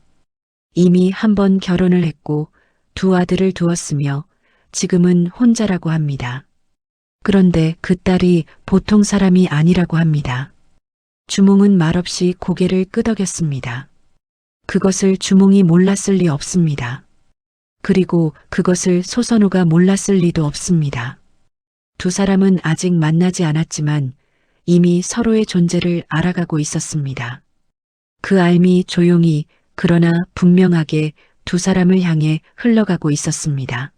이미 한 번 결혼을 했고 두 아들을 두었으며 지금은 혼자라고 합니다. 그런데 그 딸이 보통 사람이 아니라고 합니다. 주몽은 말없이 고개를 끄덕였습니다. 그것을 주몽이 몰랐을 리 없습니다. 그리고 그것을 소선우가 몰랐을 리도 없습니다. 두 사람은 아직 만나지 않았지만 이미 서로의 존재를 알아가고 있었습니다. 그 알미 조용히 그러나 분명하게 두 사람을 향해 흘러가고 있었습니다.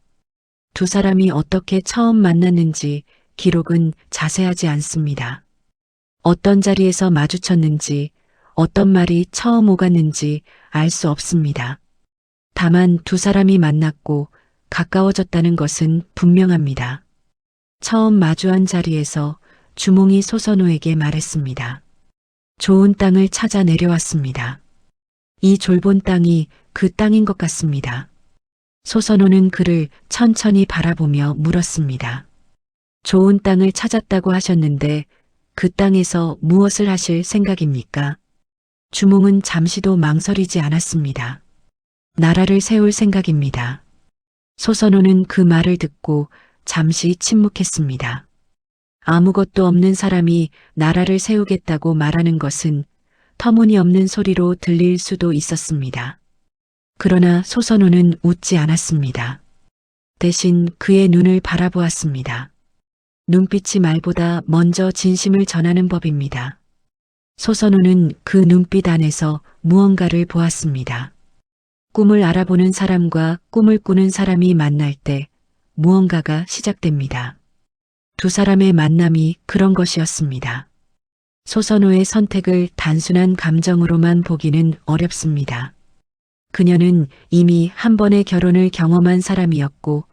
두 사람이 어떻게 처음 만났는지 기록은 자세하지 않습니다. 어떤 자리에서 마주쳤는지, 어떤 말이 처음 오갔는지 알 수 없습니다. 다만 두 사람이 만났고 가까워졌다는 것은 분명합니다. 처음 마주한 자리에서 주몽이 소선우에게 말했습니다. 좋은 땅을 찾아 내려왔습니다. 이 좁은 땅이 그 땅인 것 같습니다. 소선우는 그를 천천히 바라보며 물었습니다. 좋은 땅을 찾았다고 하셨는데 그 땅에서 무엇을 하실 생각입니까? 주몽은 잠시도 망설이지 않았습니다. 나라를 세울 생각입니다. 소선우는 그 말을 듣고 잠시 침묵했습니다. 아무것도 없는 사람이 나라를 세우겠다고 말하는 것은 터무니없는 소리로 들릴 수도 있었습니다. 그러나 소선우는 웃지 않았습니다. 대신 그의 눈을 바라보았습니다. 눈빛이 말보다 먼저 진심을 전하는 법입니다. 소선우는 그 눈빛 안에서 무언가를 보았습니다. 꿈을 알아보는 사람과 꿈을 꾸는 사람이 만날 때 무언가가 시작됩니다. 두 사람의 만남이 그런 것이었습니다. 소선우의 선택을 단순한 감정으로만 보기는 어렵습니다. 그녀는 이미 한 번의 결혼을 경험한 사람이었고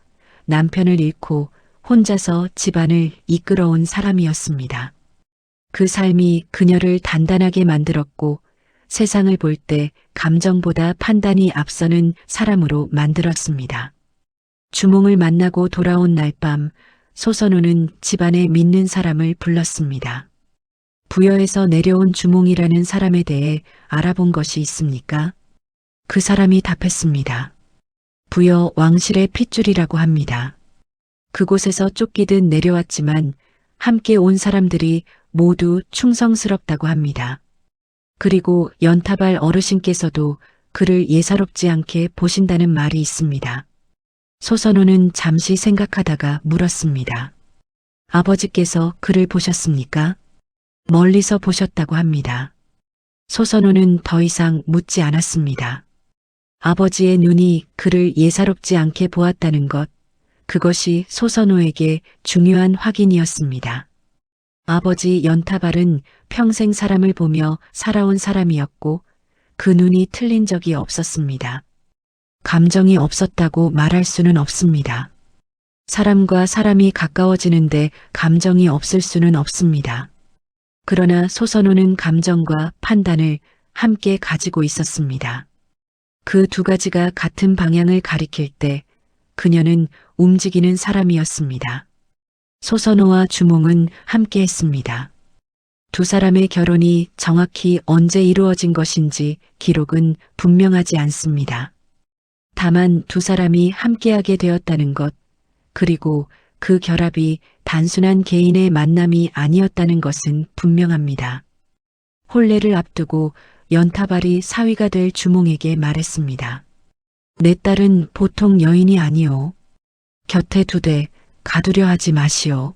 남편을 잃고 혼자서 집안을 이끌어온 사람이었습니다. 그 삶이 그녀를 단단하게 만들었고 세상을 볼 때 감정보다 판단이 앞서는 사람으로 만들었습니다. 주몽을 만나고 돌아온 날 밤 소선우는 집안에 믿는 사람을 불렀습니다. 부여에서 내려온 주몽이라는 사람에 대해 알아본 것이 있습니까? 그 사람이 답했습니다. 부여 왕실의 핏줄이라고 합니다. 그곳에서 쫓기듯 내려왔지만 함께 온 사람들이 모두 충성스럽다고 합니다. 그리고 연타발 어르신께서도 그를 예사롭지 않게 보신다는 말이 있습니다. 소선우는 잠시 생각하다가 물었습니다. 아버지께서 그를 보셨습니까? 멀리서 보셨다고 합니다. 소선우는 더 이상 묻지 않았습니다. 아버지의 눈이 그를 예사롭지 않게 보았다는 것, 그것이 소선우에게 중요한 확인이었습니다. 아버지 연타발은 평생 사람을 보며 살아온 사람이었고 그 눈이 틀린 적이 없었습니다. 감정이 없었다고 말할 수는 없습니다. 사람과 사람이 가까워지는데 감정이 없을 수는 없습니다. 그러나 소선우는 감정과 판단을 함께 가지고 있었습니다. 그 두 가지가 같은 방향을 가리킬 때 그녀는 움직이는 사람이었습니다. 소선우와 주몽은 함께 했습니다. 두 사람의 결혼이 정확히 언제 이루어진 것인지 기록은 분명하지 않습니다. 다만 두 사람이 함께하게 되었다는 것, 그리고 그 결합이 단순한 개인의 만남이 아니었다는 것은 분명합니다. 혼례를 앞두고 연타발이 사위가 될 주몽에게 말했습니다. 내 딸은 보통 여인이 아니오. 곁에 두되 가두려 하지 마시오.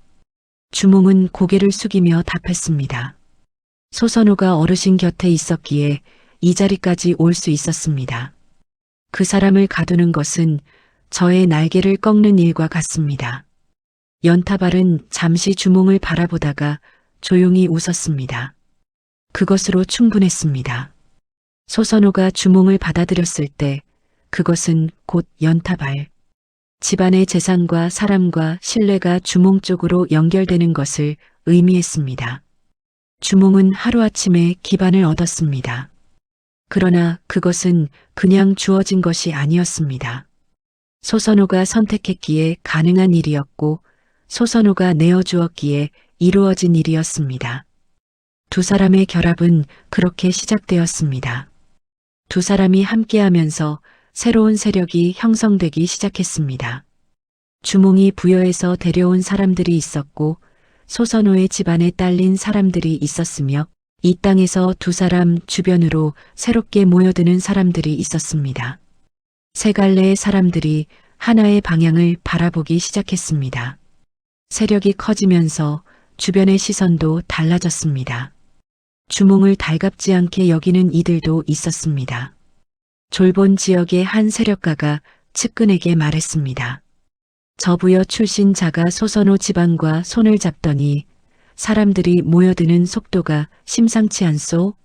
주몽은 고개를 숙이며 답했습니다. 소선우가 어르신 곁에 있었기에 이 자리까지 올 수 있었습니다. 그 사람을 가두는 것은 저의 날개를 꺾는 일과 같습니다. 연타발은 잠시 주몽을 바라보다가 조용히 웃었습니다. 그것으로 충분했습니다. 소선우가 주몽을 받아들였을 때 그것은 곧 연타발. 집안의 재산과 사람과 신뢰가 주몽 쪽으로 연결되는 것을 의미했습니다. 주몽은 하루아침에 기반을 얻었습니다. 그러나 그것은 그냥 주어진 것이 아니었습니다. 소선우가 선택했기에 가능한 일이었고 소선우가 내어주었기에 이루어진 일이었습니다. 두 사람의 결합은 그렇게 시작되었습니다. 두 사람이 함께하면서 새로운 세력이 형성되기 시작했습니다. 주몽이 부여에서 데려온 사람들이 있었고 소선호의 집안에 딸린 사람들이 있었으며 이 땅에서 두 사람 주변으로 새롭게 모여드는 사람들이 있었습니다. 세 갈래의 사람들이 하나의 방향을 바라보기 시작했습니다. 세력이 커지면서 주변의 시선도 달라졌습니다. 주몽을 달갑지 않게 여기는 이들도 있었습니다. 졸본 지역의 한 세력가가 측근에게 말했습니다. 저부여 출신 자가 소선호 집안과 손을 잡더니 사람들이 모여드는 속도가 심상치 않소?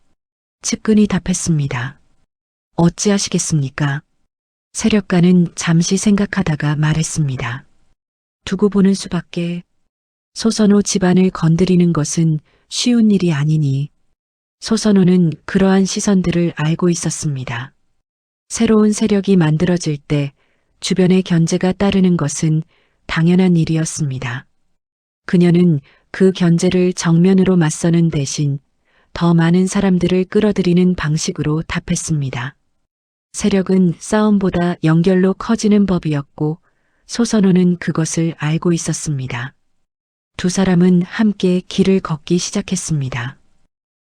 측근이 답했습니다. 어찌하시겠습니까? 세력가는 잠시 생각하다가 말했습니다. 두고 보는 수밖에. 소선호 집안을 건드리는 것은 쉬운 일이 아니니. 소선호는 그러한 시선들을 알고 있었습니다. 새로운 세력이 만들어질 때 주변의 견제가 따르는 것은 당연한 일이었습니다. 그녀는 그 견제를 정면으로 맞서는 대신 더 많은 사람들을 끌어들이는 방식으로 답했습니다. 세력은 싸움보다 연결로 커지는 법이었고 소선호는 그것을 알고 있었습니다. 두 사람은 함께 길을 걷기 시작했습니다.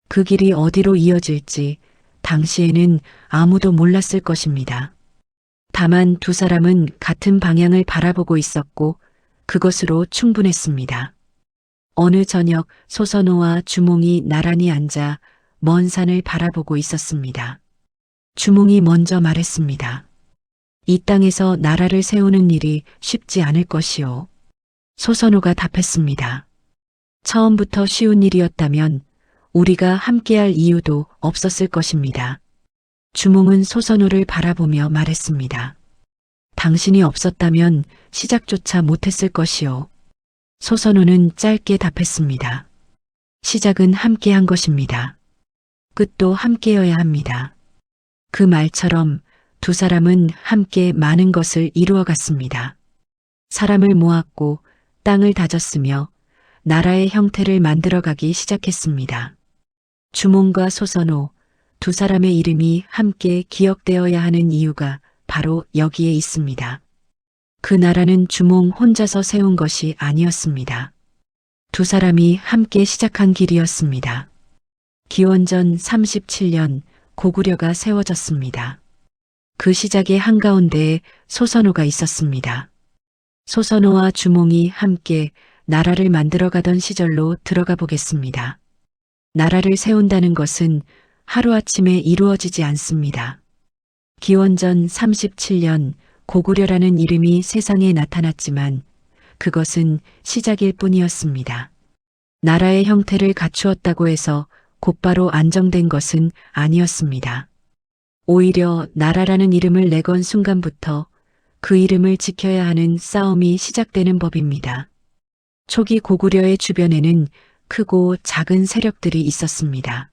그 길이 어디로 이어질지 당시에는 아무도 몰랐을 것입니다. 다만 두 사람은 같은 방향을 바라보고 있었고 그것으로 충분했습니다. 어느 저녁 소선호와 주몽이 나란히 앉아 먼 산을 바라보고 있었습니다. 주몽이 먼저 말했습니다. 이 땅에서 나라를 세우는 일이 쉽지 않을 것이요. 소선호가 답했습니다. 처음부터 쉬운 일이었다면 우리가 함께할 이유도 없었을 것입니다. 주몽은 소선호를 바라보며 말했습니다. 당신이 없었다면 시작조차 못했을 것이요. 소선호는 짧게 답했습니다. 시작은 함께한 것입니다. 끝도 함께여야 합니다. 그 말처럼 두 사람은 함께 많은 것을 이루어갔습니다. 사람을 모았고 땅을 다졌으며 나라의 형태를 만들어가기 시작했습니다. 주몽과 소선호 두 사람의 이름이 함께 기억되어야 하는 이유가 바로 여기에 있습니다. 그 나라는 주몽 혼자서 세운 것이 아니었습니다. 두 사람이 함께 시작한 길이었습니다. 기원전 37년 고구려가 세워졌습니다. 그 시작의 한가운데에 소선호가 있었습니다. 소선호와 주몽이 함께 나라를 만들어가던 시절로 들어가 보겠습니다. 나라를 세운다는 것은 하루아침에 이루어지지 않습니다. 기원전 37년 고구려라는 이름이 세상에 나타났지만 그것은 시작일 뿐이었습니다. 나라의 형태를 갖추었다고 해서 곧바로 안정된 것은 아니었습니다. 오히려 나라라는 이름을 내건 순간부터 그 이름을 지켜야 하는 싸움이 시작되는 법입니다. 초기 고구려의 주변에는 크고 작은 세력들이 있었습니다.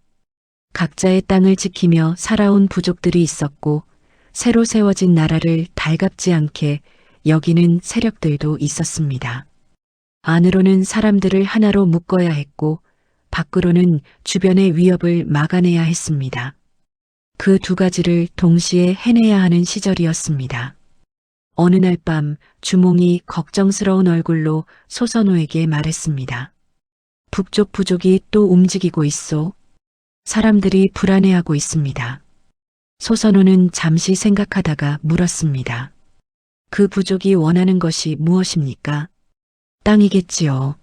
각자의 땅을 지키며 살아온 부족들이 있었고 새로 세워진 나라를 달갑지 않게 여기는 세력들도 있었습니다. 안으로는 사람들을 하나로 묶어야 했고 밖으로는 주변의 위협을 막아내야 했습니다. 그 두 가지를 동시에 해내야 하는 시절이었습니다. 어느 날 밤 주몽이 걱정스러운 얼굴로 소선호에게 말했습니다. 북쪽 부족이 또 움직이고 있소. 사람들이 불안해하고 있습니다. 소선호는 잠시 생각하다가 물었습니다. 그 부족이 원하는 것이 무엇입니까? 땅이겠지요.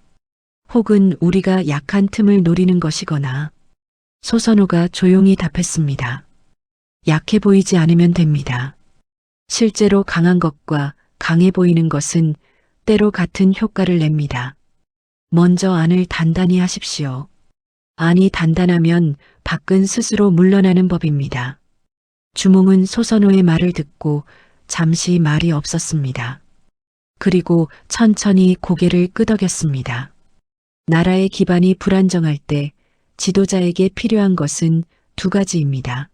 혹은 우리가 약한 틈을 노리는 것이거나. 소선호가 조용히 답했습니다. 약해 보이지 않으면 됩니다. 실제로 강한 것과 강해 보이는 것은 때로 같은 효과를 냅니다. 먼저 안을 단단히 하십시오. 안이 단단하면 밖은 스스로 물러나는 법입니다. 주몽은 소선호의 말을 듣고 잠시 말이 없었습니다. 그리고 천천히 고개를 끄덕였습니다. 나라의 기반이 불안정할 때 지도자에게 필요한 것은 두 가지입니다.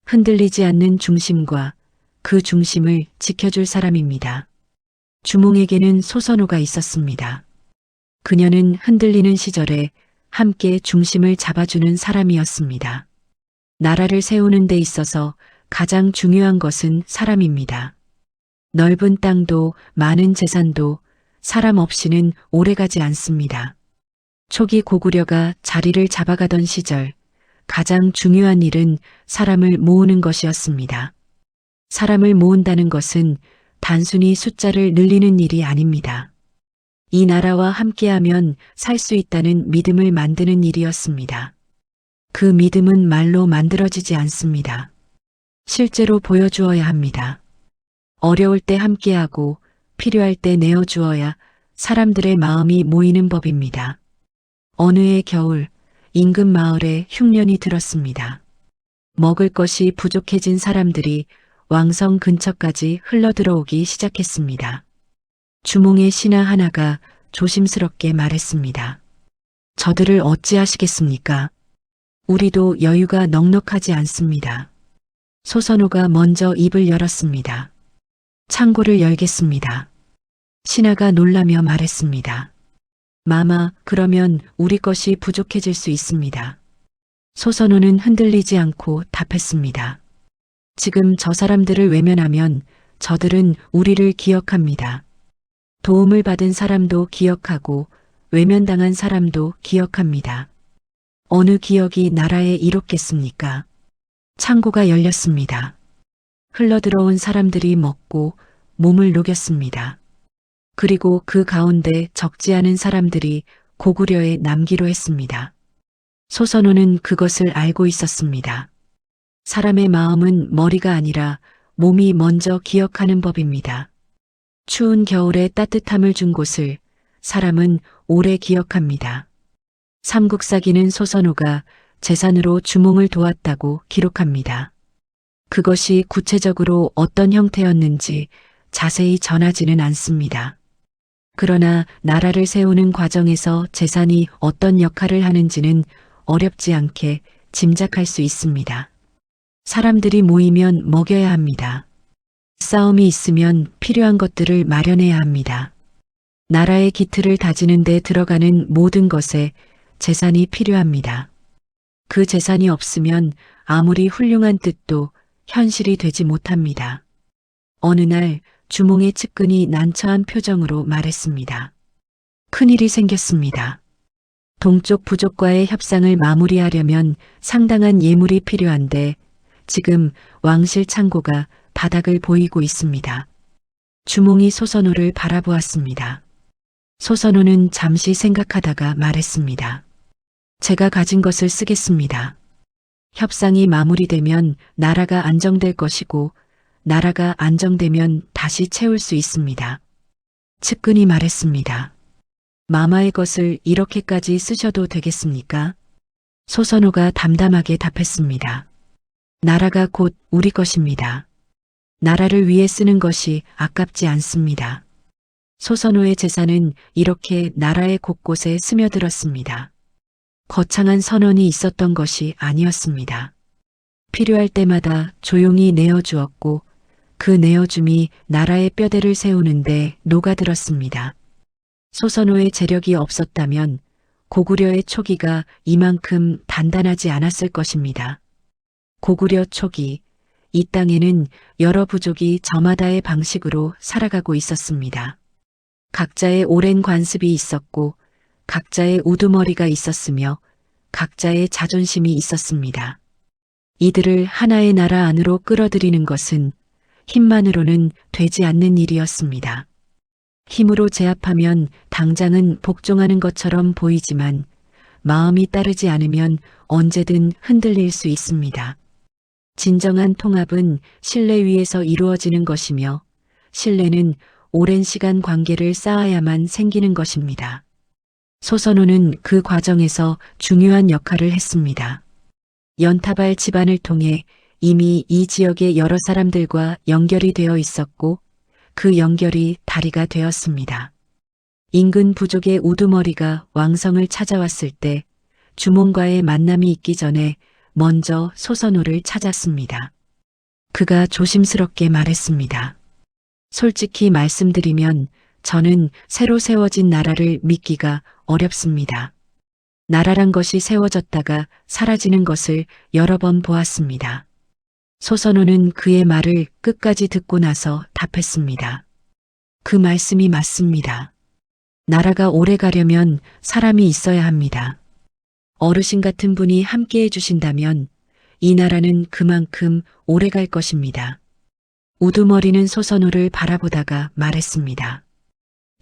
흔들리지 않는 중심과 그 중심을 지켜줄 사람입니다. 주몽에게는 소선호가 있었습니다. 그녀는 흔들리는 시절에 함께 중심을 잡아주는 사람이었습니다. 나라를 세우는 데 있어서 가장 중요한 것은 사람입니다. 넓은 땅도 많은 재산도 사람 없이는 오래가지 않습니다. 초기 고구려가 자리를 잡아가던 시절 가장 중요한 일은 사람을 모으는 것이었습니다. 사람을 모은다는 것은 단순히 숫자를 늘리는 일이 아닙니다. 이 나라와 함께하면 살 수 있다는 믿음을 만드는 일이었습니다. 그 믿음은 말로 만들어지지 않습니다. 실제로 보여주어야 합니다. 어려울 때 함께하고 필요할 때 내어주어야 사람들의 마음이 모이는 법입니다. 어느 해 겨울 인근 마을에 흉년이 들었습니다. 먹을 것이 부족해진 사람들이 왕성 근처까지 흘러들어오기 시작했습니다. 주몽의 신하 하나가 조심스럽게 말했습니다. 저들을 어찌하시겠습니까? 우리도 여유가 넉넉하지 않습니다. 소선호가 먼저 입을 열었습니다. 창고를 열겠습니다. 신하가 놀라며 말했습니다. 마마, 그러면 우리 것이 부족해질 수 있습니다. 소선호는 흔들리지 않고 답했습니다. 지금 저 사람들을 외면하면 저들은 우리를 기억합니다. 도움을 받은 사람도 기억하고 외면당한 사람도 기억합니다. 어느 기억이 나라에 이롭겠습니까? 창고가 열렸습니다. 흘러들어온 사람들이 먹고 몸을 녹였습니다. 그리고 그 가운데 적지 않은 사람들이 고구려에 남기로 했습니다. 소선호는 그것을 알고 있었습니다. 사람의 마음은 머리가 아니라 몸이 먼저 기억하는 법입니다. 추운 겨울에 따뜻함을 준 곳을 사람은 오래 기억합니다. 삼국사기는 소선호가 재산으로 주몽을 도왔다고 기록합니다. 그것이 구체적으로 어떤 형태였는지 자세히 전하지는 않습니다. 그러나 나라를 세우는 과정에서 재산이 어떤 역할을 하는지는 어렵지 않게 짐작할 수 있습니다. 사람들이 모이면 먹여야 합니다. 싸움이 있으면 필요한 것들을 마련해야 합니다. 나라의 기틀을 다지는 데 들어가는 모든 것에 재산이 필요합니다. 그 재산이 없으면 아무리 훌륭한 뜻도 현실이 되지 못합니다. 어느 날 주몽의 측근이 난처한 표정으로 말했습니다. 큰일이 생겼습니다. 동쪽 부족과의 협상을 마무리하려면 상당한 예물이 필요한데 지금 왕실 창고가 바닥을 보이고 있습니다. 주몽이 소선호를 바라보았습니다. 소선호는 잠시 생각하다가 말했습니다. 제가 가진 것을 쓰겠습니다. 협상이 마무리되면 나라가 안정될 것이고 나라가 안정되면 다시 채울 수 있습니다. 측근이 말했습니다. 마마의 것을 이렇게까지 쓰셔도 되겠습니까? 소선호가 담담하게 답했습니다. 나라가 곧 우리 것입니다. 나라를 위해 쓰는 것이 아깝지 않습니다. 소선호의 재산은 이렇게 나라의 곳곳에 스며들었습니다. 거창한 선언이 있었던 것이 아니었습니다. 필요할 때마다 조용히 내어주었고 그 내어줌이 나라의 뼈대를 세우는데 녹아들었습니다. 소선호의 재력이 없었다면 고구려의 초기가 이만큼 단단하지 않았을 것입니다. 고구려 초기, 이 땅에는 여러 부족이 저마다의 방식으로 살아가고 있었습니다. 각자의 오랜 관습이 있었고 각자의 우두머리가 있었으며 각자의 자존심이 있었습니다. 이들을 하나의 나라 안으로 끌어들이는 것은 힘만으로는 되지 않는 일이었습니다. 힘으로 제압하면 당장은 복종하는 것처럼 보이지만 마음이 따르지 않으면 언제든 흔들릴 수 있습니다. 진정한 통합은 신뢰 위에서 이루어지는 것이며 신뢰는 오랜 시간 관계를 쌓아야만 생기는 것입니다. 소선호는 그 과정에서 중요한 역할을 했습니다. 연타발 집안을 통해 이미 이 지역의 여러 사람들과 연결이 되어 있었고 그 연결이 다리가 되었습니다. 인근 부족의 우두머리가 왕성을 찾아왔을 때 주몽과의 만남이 있기 전에 먼저 소선호를 찾았습니다. 그가 조심스럽게 말했습니다. 솔직히 말씀드리면 저는 새로 세워진 나라를 믿기가 어렵습니다. 나라란 것이 세워졌다가 사라지는 것을 여러 번 보았습니다. 소선호는 그의 말을 끝까지 듣고 나서 답했습니다. 그 말씀이 맞습니다. 나라가 오래 가려면 사람이 있어야 합니다. 어르신 같은 분이 함께 해주신다면 이 나라는 그만큼 오래 갈 것입니다. 우두머리는 소선호를 바라보다가 말했습니다.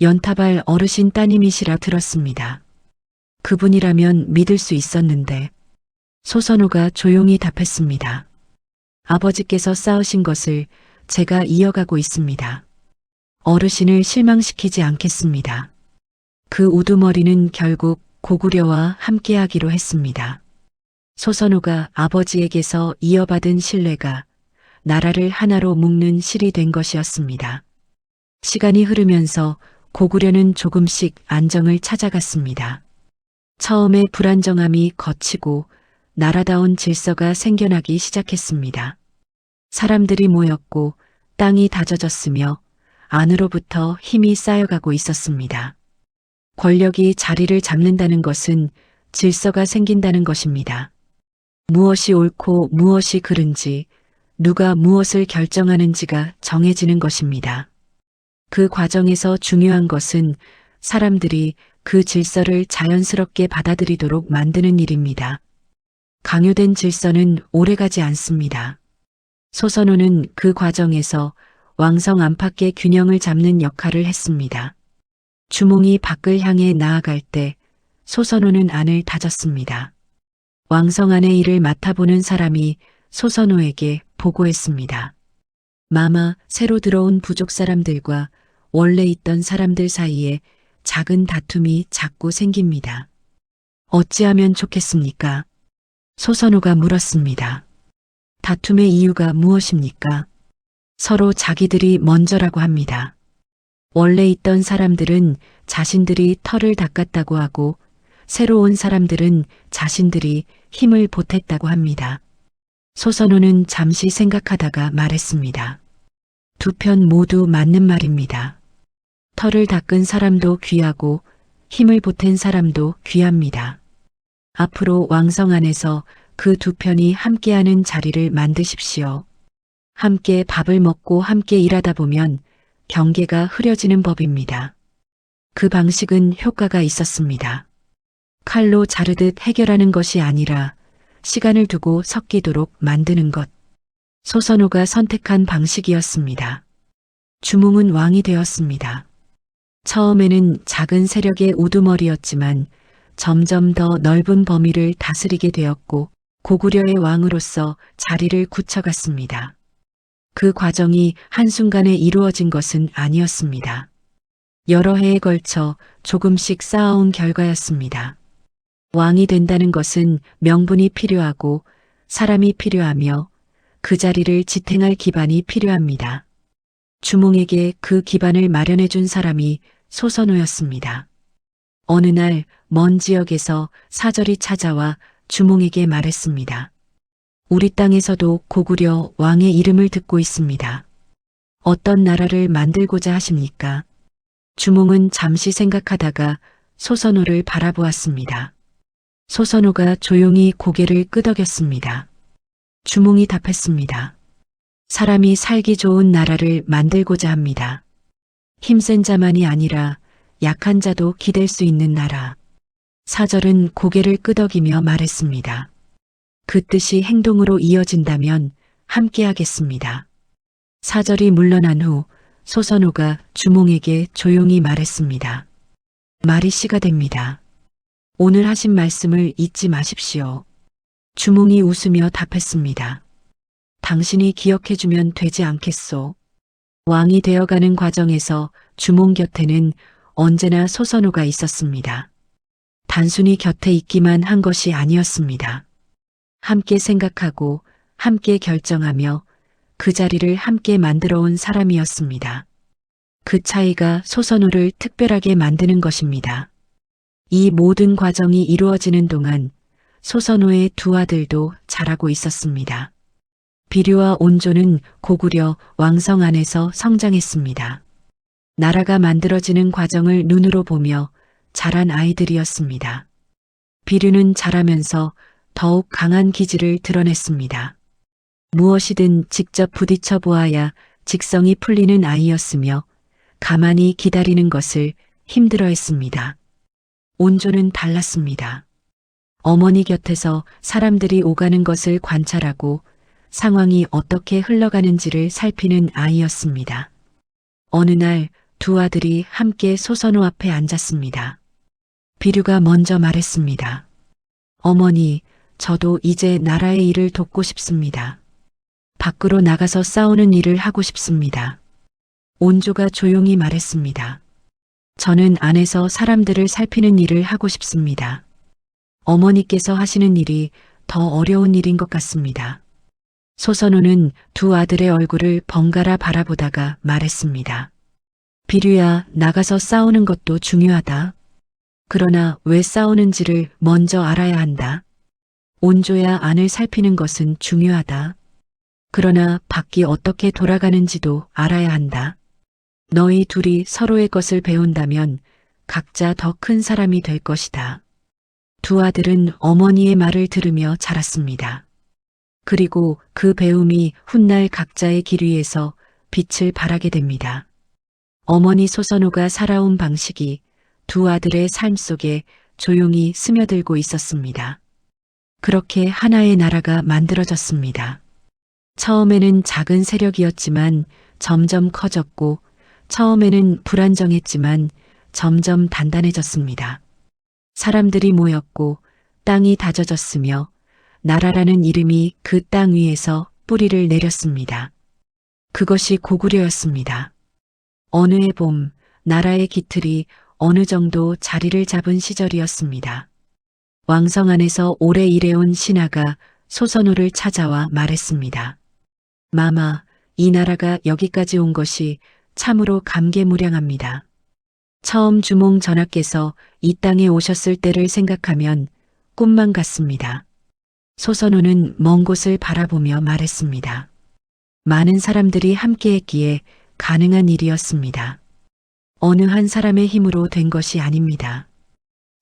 연타발 어르신 따님이시라 들었습니다. 그분이라면 믿을 수 있었는데. 소선호가 조용히 답했습니다. 아버지께서 쌓으신 것을 제가 이어가고 있습니다. 어르신을 실망시키지 않겠습니다. 그 우두머리는 결국 고구려와 함께하기로 했습니다. 소선호가 아버지에게서 이어받은 신뢰가 나라를 하나로 묶는 실이 된 것이었습니다. 시간이 흐르면서 고구려는 조금씩 안정을 찾아갔습니다. 처음에 불안정함이 걷히고 나라다운 질서가 생겨나기 시작했습니다. 사람들이 모였고 땅이 다져졌으며 안으로부터 힘이 쌓여가고 있었습니다. 권력이 자리를 잡는다는 것은 질서가 생긴다는 것입니다. 무엇이 옳고 무엇이 그른지, 누가 무엇을 결정하는지가 정해지는 것입니다. 그 과정에서 중요한 것은 사람들이 그 질서를 자연스럽게 받아들이도록 만드는 일입니다. 강요된 질서는 오래가지 않습니다. 소선호는 그 과정에서 왕성 안팎의 균형을 잡는 역할을 했습니다. 주몽이 밖을 향해 나아갈 때 소선호는 안을 다졌습니다. 왕성 안의 일을 맡아보는 사람이 소선호에게 보고했습니다. 마마, 새로 들어온 부족 사람들과 원래 있던 사람들 사이에 작은 다툼이 자꾸 생깁니다. 어찌하면 좋겠습니까? 소선호가 물었습니다. 다툼의 이유가 무엇입니까? 서로 자기들이 먼저라고 합니다. 원래 있던 사람들은 자신들이 털을 닦았다고 하고 새로 온 사람들은 자신들이 힘을 보탰다고 합니다. 소선호는 잠시 생각하다가 말했습니다. 두 편 모두 맞는 말입니다. 털을 닦은 사람도 귀하고 힘을 보탠 사람도 귀합니다. 앞으로 왕성 안에서 그 두 편이 함께하는 자리를 만드십시오. 함께 밥을 먹고 함께 일하다 보면 경계가 흐려지는 법입니다. 그 방식은 효과가 있었습니다. 칼로 자르듯 해결하는 것이 아니라 시간을 두고 섞이도록 만드는 것. 소선호가 선택한 방식이었습니다. 주몽은 왕이 되었습니다. 처음에는 작은 세력의 우두머리였지만 점점 더 넓은 범위를 다스리게 되었고 고구려의 왕으로서 자리를 굳혀갔습니다. 그 과정이 한순간에 이루어진 것은 아니었습니다. 여러 해에 걸쳐 조금씩 쌓아온 결과였습니다. 왕이 된다는 것은 명분이 필요하고 사람이 필요하며 그 자리를 지탱할 기반이 필요합니다. 주몽에게 그 기반을 마련해 준 사람이 소선호였습니다. 어느 날 먼 지역에서 사절이 찾아와 주몽에게 말했습니다. 우리 땅에서도 고구려 왕의 이름을 듣고 있습니다. 어떤 나라를 만들고자 하십니까? 주몽은 잠시 생각하다가 소선호를 바라보았습니다. 소선호가 조용히 고개를 끄덕였습니다. 주몽이 답했습니다. 사람이 살기 좋은 나라를 만들고자 합니다. 힘센 자만이 아니라 약한 자도 기댈 수 있는 나라. 사절은 고개를 끄덕이며 말했습니다. 그 뜻이 행동으로 이어진다면 함께하겠습니다. 사절이 물러난 후 소선호가 주몽에게 조용히 말했습니다. 말이 씨가 됩니다. 오늘 하신 말씀을 잊지 마십시오. 주몽이 웃으며 답했습니다. 당신이 기억해주면 되지 않겠소. 왕이 되어가는 과정에서 주몽 곁에는 언제나 소선호가 있었습니다. 단순히 곁에 있기만 한 것이 아니었습니다. 함께 생각하고 함께 결정하며 그 자리를 함께 만들어 온 사람이었습니다. 그 차이가 소선호를 특별하게 만드는 것입니다. 이 모든 과정이 이루어지는 동안 소선호의 두 아들도 자라고 있었습니다. 비류와 온조는 고구려 왕성 안에서 성장했습니다. 나라가 만들어지는 과정을 눈으로 보며 자란 아이들이었습니다. 비류는 자라면서 더욱 강한 기질을 드러냈습니다. 무엇이든 직접 부딪혀 보아야 직성이 풀리는 아이였으며 가만히 기다리는 것을 힘들어했습니다. 온조는 달랐습니다. 어머니 곁에서 사람들이 오가는 것을 관찰하고 상황이 어떻게 흘러가는지를 살피는 아이였습니다. 어느 날 두 아들이 함께 소선호 앞에 앉았습니다. 비류가 먼저 말했습니다. 어머니, 저도 이제 나라의 일을 돕고 싶습니다. 밖으로 나가서 싸우는 일을 하고 싶습니다. 온조가 조용히 말했습니다. 저는 안에서 사람들을 살피는 일을 하고 싶습니다. 어머니께서 하시는 일이 더 어려운 일인 것 같습니다. 소선호는 두 아들의 얼굴을 번갈아 바라보다가 말했습니다. 비류야, 나가서 싸우는 것도 중요하다. 그러나 왜 싸우는지를 먼저 알아야 한다. 온조야, 안을 살피는 것은 중요하다. 그러나 밖이 어떻게 돌아가는지도 알아야 한다. 너희 둘이 서로의 것을 배운다면 각자 더 큰 사람이 될 것이다. 두 아들은 어머니의 말을 들으며 자랐습니다. 그리고 그 배움이 훗날 각자의 길 위에서 빛을 발하게 됩니다. 어머니 소선호가 살아온 방식이 두 아들의 삶 속에 조용히 스며들고 있었습니다. 그렇게 하나의 나라가 만들어졌습니다. 처음에는 작은 세력이었지만 점점 커졌고 처음에는 불안정했지만 점점 단단해졌습니다. 사람들이 모였고 땅이 다져졌으며 나라라는 이름이 그 땅 위에서 뿌리를 내렸습니다. 그것이 고구려였습니다. 어느 해 봄, 나라의 기틀이 어느 정도 자리를 잡은 시절이었습니다. 왕성 안에서 오래 일해온 신하가 소선호를 찾아와 말했습니다. 마마, 이 나라가 여기까지 온 것이 참으로 감개무량합니다. 처음 주몽 전하께서 이 땅에 오셨을 때를 생각하면 꿈만 같습니다. 소선호는 먼 곳을 바라보며 말했습니다. 많은 사람들이 함께했기에 가능한 일이었습니다. 어느 한 사람의 힘으로 된 것이 아닙니다.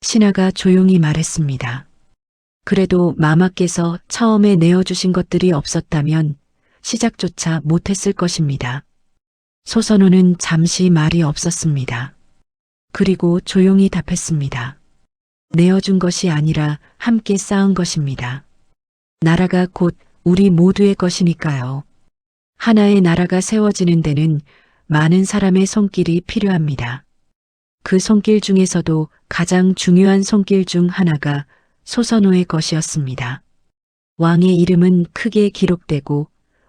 신하가 조용히 말했습니다. 그래도 마마께서 처음에 내어주신 것들이 없었다면 시작조차 못했을 것입니다. 소선호는 잠시 말이 없었습니다. 그리고 조용히 답했습니다. 내어준 것이 아니라 함께 쌓은 것입니다. 나라가 곧 우리 모두의 것이니까요. 하나의 나라가 세워지는 데는 많은 사람의 손길이 필요합니다. 그 손길 중에서도 가장 중요한 손길 중 하나가 소선호의 것이었습니다. 왕의 이름은 크게 기록되고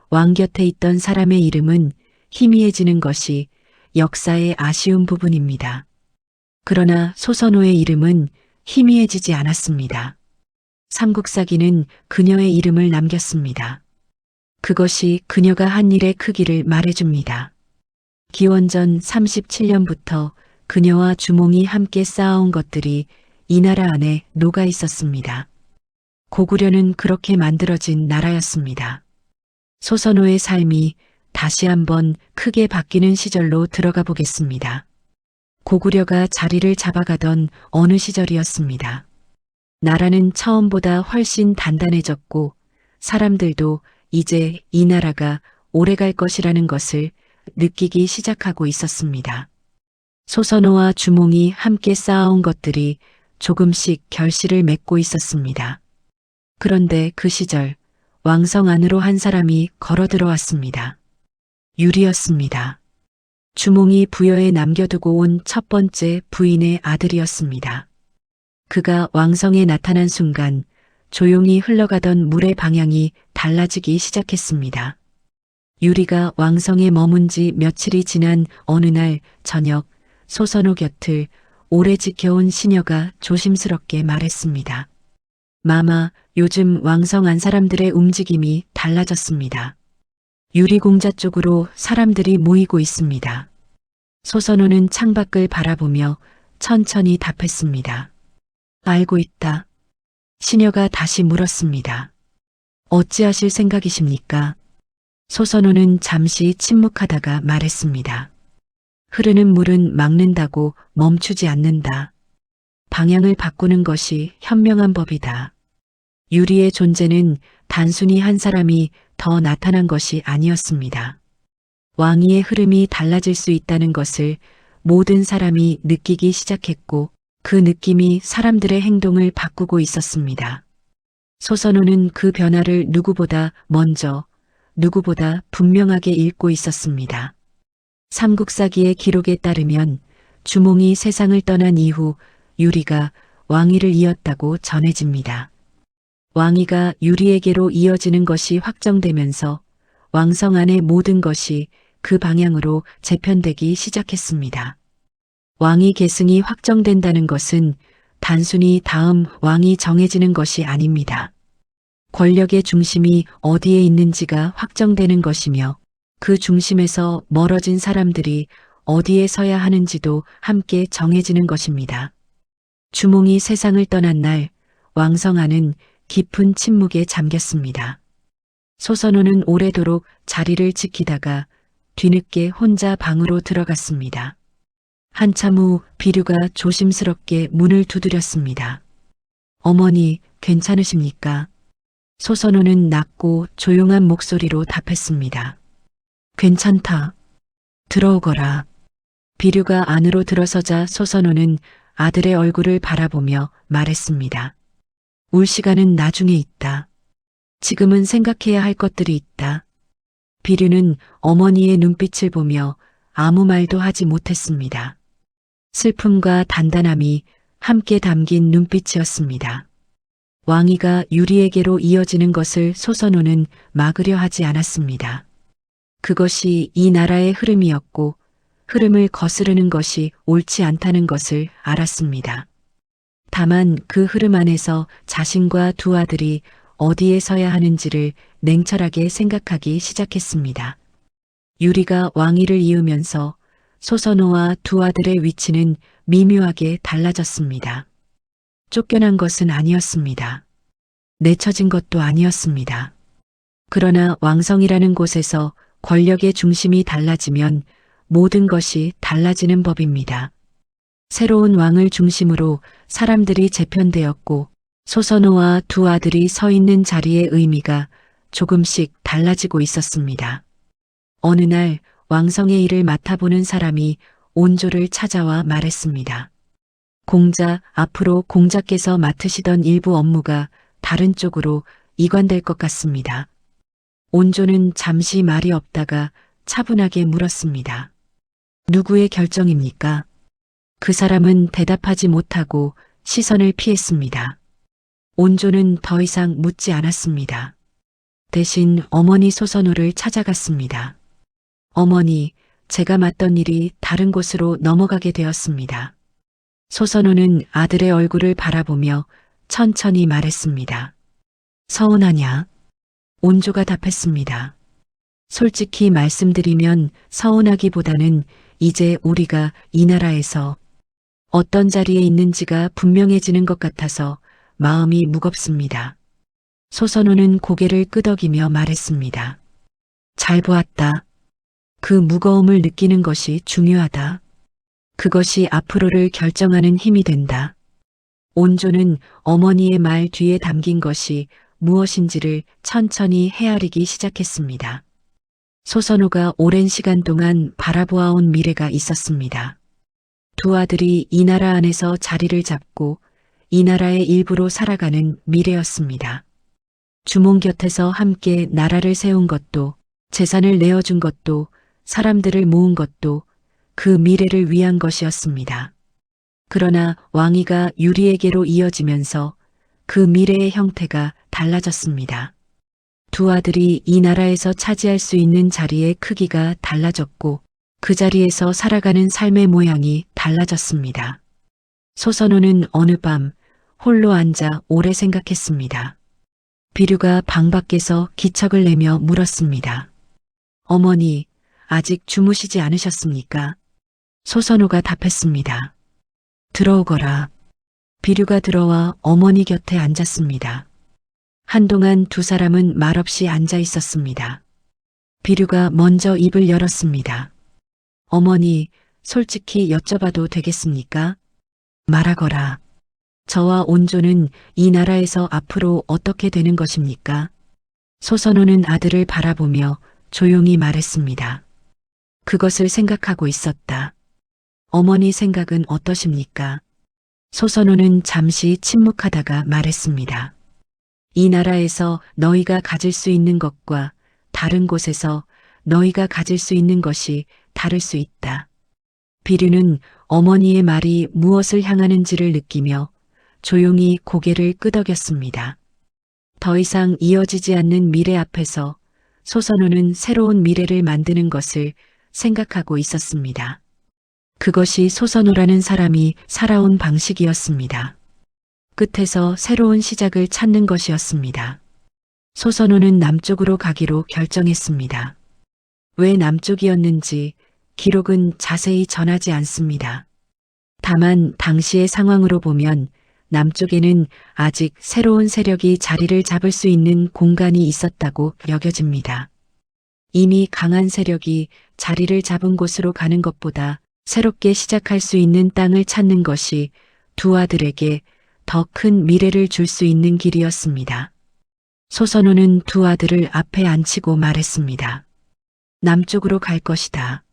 왕 곁에 있던 사람의 이름은 희미해지는 것이 역사의 아쉬운 부분입니다. 그러나 소선호의 이름은 희미해지지 않았습니다. 삼국사기는 그녀의 이름을 남겼습니다. 그것이 그녀가 한 일의 크기를 말해줍니다. 기원전 37년부터 그녀와 주몽이 함께 쌓아온 것들이 이 나라 안에 녹아 있었습니다. 고구려는 그렇게 만들어진 나라였습니다. 소선호의 삶이 다시 한번 크게 바뀌는 시절로 들어가 보겠습니다. 고구려가 자리를 잡아가던 어느 시절이었습니다. 나라는 처음보다 훨씬 단단해졌고 사람들도 이제 이 나라가 오래갈 것이라는 것을 느끼기 시작하고 있었습니다. 소선호와 주몽이 함께 쌓아온 것들이 조금씩 결실을 맺고 있었습니다. 그런데 그 시절 왕성 안으로 한 사람이 걸어 들어왔습니다. 유리였습니다. 주몽이 부여에 남겨두고 온 첫 번째 부인의 아들이었습니다. 그가 왕성에 나타난 순간 조용히 흘러가던 물의 방향이 달라지기 시작했습니다. 유리가 왕성에 머문 지 며칠이 지난 어느 날 저녁 소선호 곁을 오래 지켜온 시녀가 조심스럽게 말했습니다. 마마, 요즘 왕성 안 사람들의 움직임이 달라졌습니다. 유리공자 쪽으로 사람들이 모이고 있습니다. 소선호는 창밖을 바라보며 천천히 답했습니다. 알고 있다. 시녀가 다시 물었습니다. 어찌하실 생각이십니까? 소선호는 잠시 침묵하다가 말했습니다. 흐르는 물은 막는다고 멈추지 않는다. 방향을 바꾸는 것이 현명한 법이다. 유리의 존재는 단순히 한 사람이 더 나타난 것이 아니었습니다. 왕위의 흐름이 달라질 수 있다는 것을 모든 사람이 느끼기 시작했고 그 느낌이 사람들의 행동을 바꾸고 있었습니다. 소선호는 그 변화를 누구보다 먼저, 누구보다 분명하게 읽고 있었습니다. 삼국사기의 기록에 따르면 주몽이 세상을 떠난 이후 유리가 왕위를 이었다고 전해집니다. 왕위가 유리에게로 이어지는 것이 확정되면서 왕성 안의 모든 것이 그 방향으로 재편되기 시작했습니다. 왕위 계승이 확정된다는 것은 단순히 다음 왕이 정해지는 것이 아닙니다. 권력의 중심이 어디에 있는지가 확정되는 것이며 그 중심에서 멀어진 사람들이 어디에 서야 하는지도 함께 정해지는 것입니다. 주몽이 세상을 떠난 날 왕성안은 깊은 침묵에 잠겼습니다. 소선호는 오래도록 자리를 지키다가 뒤늦게 혼자 방으로 들어갔습니다. 한참 후 비류가 조심스럽게 문을 두드렸습니다. 어머니, 괜찮으십니까? 소선호는 낮고 조용한 목소리로 답했습니다. 괜찮다. 들어오거라. 비류가 안으로 들어서자 소선호는 아들의 얼굴을 바라보며 말했습니다. 울 시간은 나중에 있다. 지금은 생각해야 할 것들이 있다. 비류는 어머니의 눈빛을 보며 아무 말도 하지 못했습니다. 슬픔과 단단함이 함께 담긴 눈빛이었습니다. 왕위가 유리에게로 이어지는 것을 소선호는 막으려 하지 않았습니다. 그것이 이 나라의 흐름이었고 흐름을 거스르는 것이 옳지 않다는 것을 알았습니다. 다만 그 흐름 안에서 자신과 두 아들이 어디에 서야 하는지를 냉철하게 생각하기 시작했습니다. 유리가 왕위를 이으면서 소선호와 두 아들의 위치는 미묘하게 달라졌습니다. 쫓겨난 것은 아니었습니다. 내쳐진 것도 아니었습니다. 그러나 왕성이라는 곳에서 권력의 중심이 달라지면 모든 것이 달라지는 법입니다. 새로운 왕을 중심으로 사람들이 재편되었고 소선호와 두 아들이 서 있는 자리의 의미가 조금씩 달라지고 있었습니다. 어느 날 왕성의 일을 맡아보는 사람이 온조를 찾아와 말했습니다. 공자, 앞으로 공자께서 맡으시던 일부 업무가 다른 쪽으로 이관될 것 같습니다. 온조는 잠시 말이 없다가 차분하게 물었습니다. 누구의 결정입니까? 그 사람은 대답하지 못하고 시선을 피했습니다. 온조는 더 이상 묻지 않았습니다. 대신 어머니 소선호를 찾아갔습니다. 어머니, 제가 맡던 일이 다른 곳으로 넘어가게 되었습니다. 소선호는 아들의 얼굴을 바라보며 천천히 말했습니다. 서운하냐? 온조가 답했습니다. 솔직히 말씀드리면 서운하기보다는 이제 우리가 이 나라에서 어떤 자리에 있는지가 분명해지는 것 같아서 마음이 무겁습니다. 소선호는 고개를 끄덕이며 말했습니다. 잘 보았다. 그 무거움을 느끼는 것이 중요하다. 그것이 앞으로를 결정하는 힘이 된다. 온조는 어머니의 말 뒤에 담긴 것이 무엇인지를 천천히 헤아리기 시작했습니다. 소선호가 오랜 시간 동안 바라보아온 미래가 있었습니다. 두 아들이 이 나라 안에서 자리를 잡고 이 나라의 일부로 살아가는 미래였습니다. 주몽 곁에서 함께 나라를 세운 것도 재산을 내어준 것도 사람들을 모은 것도 그 미래를 위한 것이었습니다. 그러나 왕위가 유리에게로 이어지면서 그 미래의 형태가 달라졌습니다. 두 아들이 이 나라에서 차지할 수 있는 자리의 크기가 달라졌고 그 자리에서 살아가는 삶의 모양이 달라졌습니다. 소선호는 어느 밤 홀로 앉아 오래 생각했습니다. 비류가 방 밖에서 기척을 내며 물었습니다. 어머니, 아직 주무시지 않으셨습니까? 소선호가 답했습니다. 들어오거라. 비류가 들어와 어머니 곁에 앉았습니다. 한동안 두 사람은 말없이 앉아 있었습니다. 비류가 먼저 입을 열었습니다. 어머니, 솔직히 여쭤봐도 되겠습니까? 말하거라. 저와 온조는 이 나라에서 앞으로 어떻게 되는 것입니까? 소선호는 아들을 바라보며 조용히 말했습니다. 그것을 생각하고 있었다. 어머니 생각은 어떠십니까? 소선호는 잠시 침묵하다가 말했습니다. 이 나라에서 너희가 가질 수 있는 것과 다른 곳에서 너희가 가질 수 있는 것이 다를 수 있다. 비류는 어머니의 말이 무엇을 향하는지를 느끼며 조용히 고개를 끄덕였습니다. 더 이상 이어지지 않는 미래 앞에서 소선호는 새로운 미래를 만드는 것을 생각하고 있었습니다. 그것이 소선호라는 사람이 살아온 방식이었습니다. 끝에서 새로운 시작을 찾는 것이었습니다. 소선호는 남쪽으로 가기로 결정했습니다. 왜 남쪽이었는지 기록은 자세히 전하지 않습니다. 다만 당시의 상황으로 보면 남쪽에는 아직 새로운 세력이 자리를 잡을 수 있는 공간이 있었다고 여겨집니다. 이미 강한 세력이 자리를 잡은 곳으로 가는 것보다 새롭게 시작할 수 있는 땅을 찾는 것이 두 아들에게 더 큰 미래를 줄 수 있는 길이었습니다. 소선호는 두 아들을 앞에 앉히고 말했습니다. 남쪽으로 갈 것이다.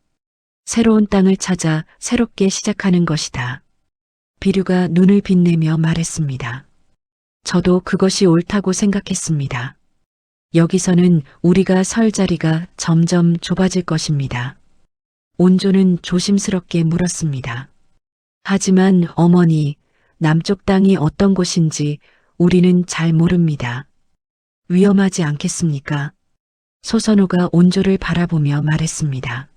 새로운 땅을 찾아 새롭게 시작하는 것이다. 비류가 눈을 빛내며 말했습니다. 저도 그것이 옳다고 생각했습니다. 여기서는 우리가 설 자리가 점점 좁아질 것입니다. 온조는 조심스럽게 물었습니다. 하지만 어머니, 남쪽 땅이 어떤 곳인지 우리는 잘 모릅니다. 위험하지 않겠습니까? 소선호가 온조를 바라보며 말했습니다.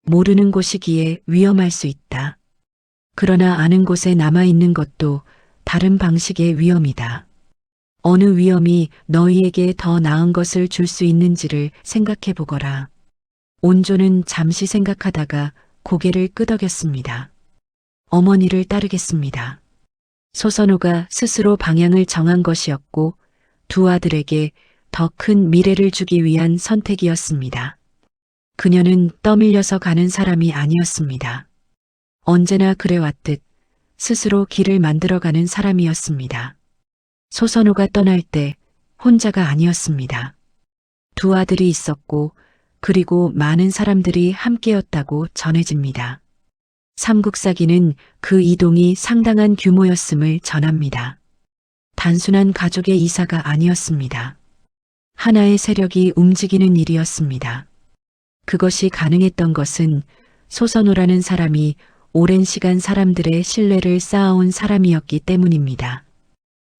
모르는 곳이기에 위험할 수 있다. 그러나 아는 곳에 남아있는 것도 다른 방식의 위험이다. 어느 위험이 너희에게 더 나은 것을 줄 수 있는지를 생각해 보거라. 온조는 잠시 생각하다가 고개를 끄덕였습니다. 어머니를 따르겠습니다. 소선호가 스스로 방향을 정한 것이었고 두 아들에게 더 큰 미래를 주기 위한 선택이었습니다. 그녀는 떠밀려서 가는 사람이 아니었습니다. 언제나 그래왔듯 스스로 길을 만들어가는 사람이었습니다. 소선호가 떠날 때 혼자가 아니었습니다. 두 아들이 있었고 그리고 많은 사람들이 함께였다고 전해집니다. 삼국사기는 그 이동이 상당한 규모였음을 전합니다. 단순한 가족의 이사가 아니었습니다. 하나의 세력이 움직이는 일이었습니다. 그것이 가능했던 것은 소선호라는 사람이 오랜 시간 사람들의 신뢰를 쌓아온 사람이었기 때문입니다.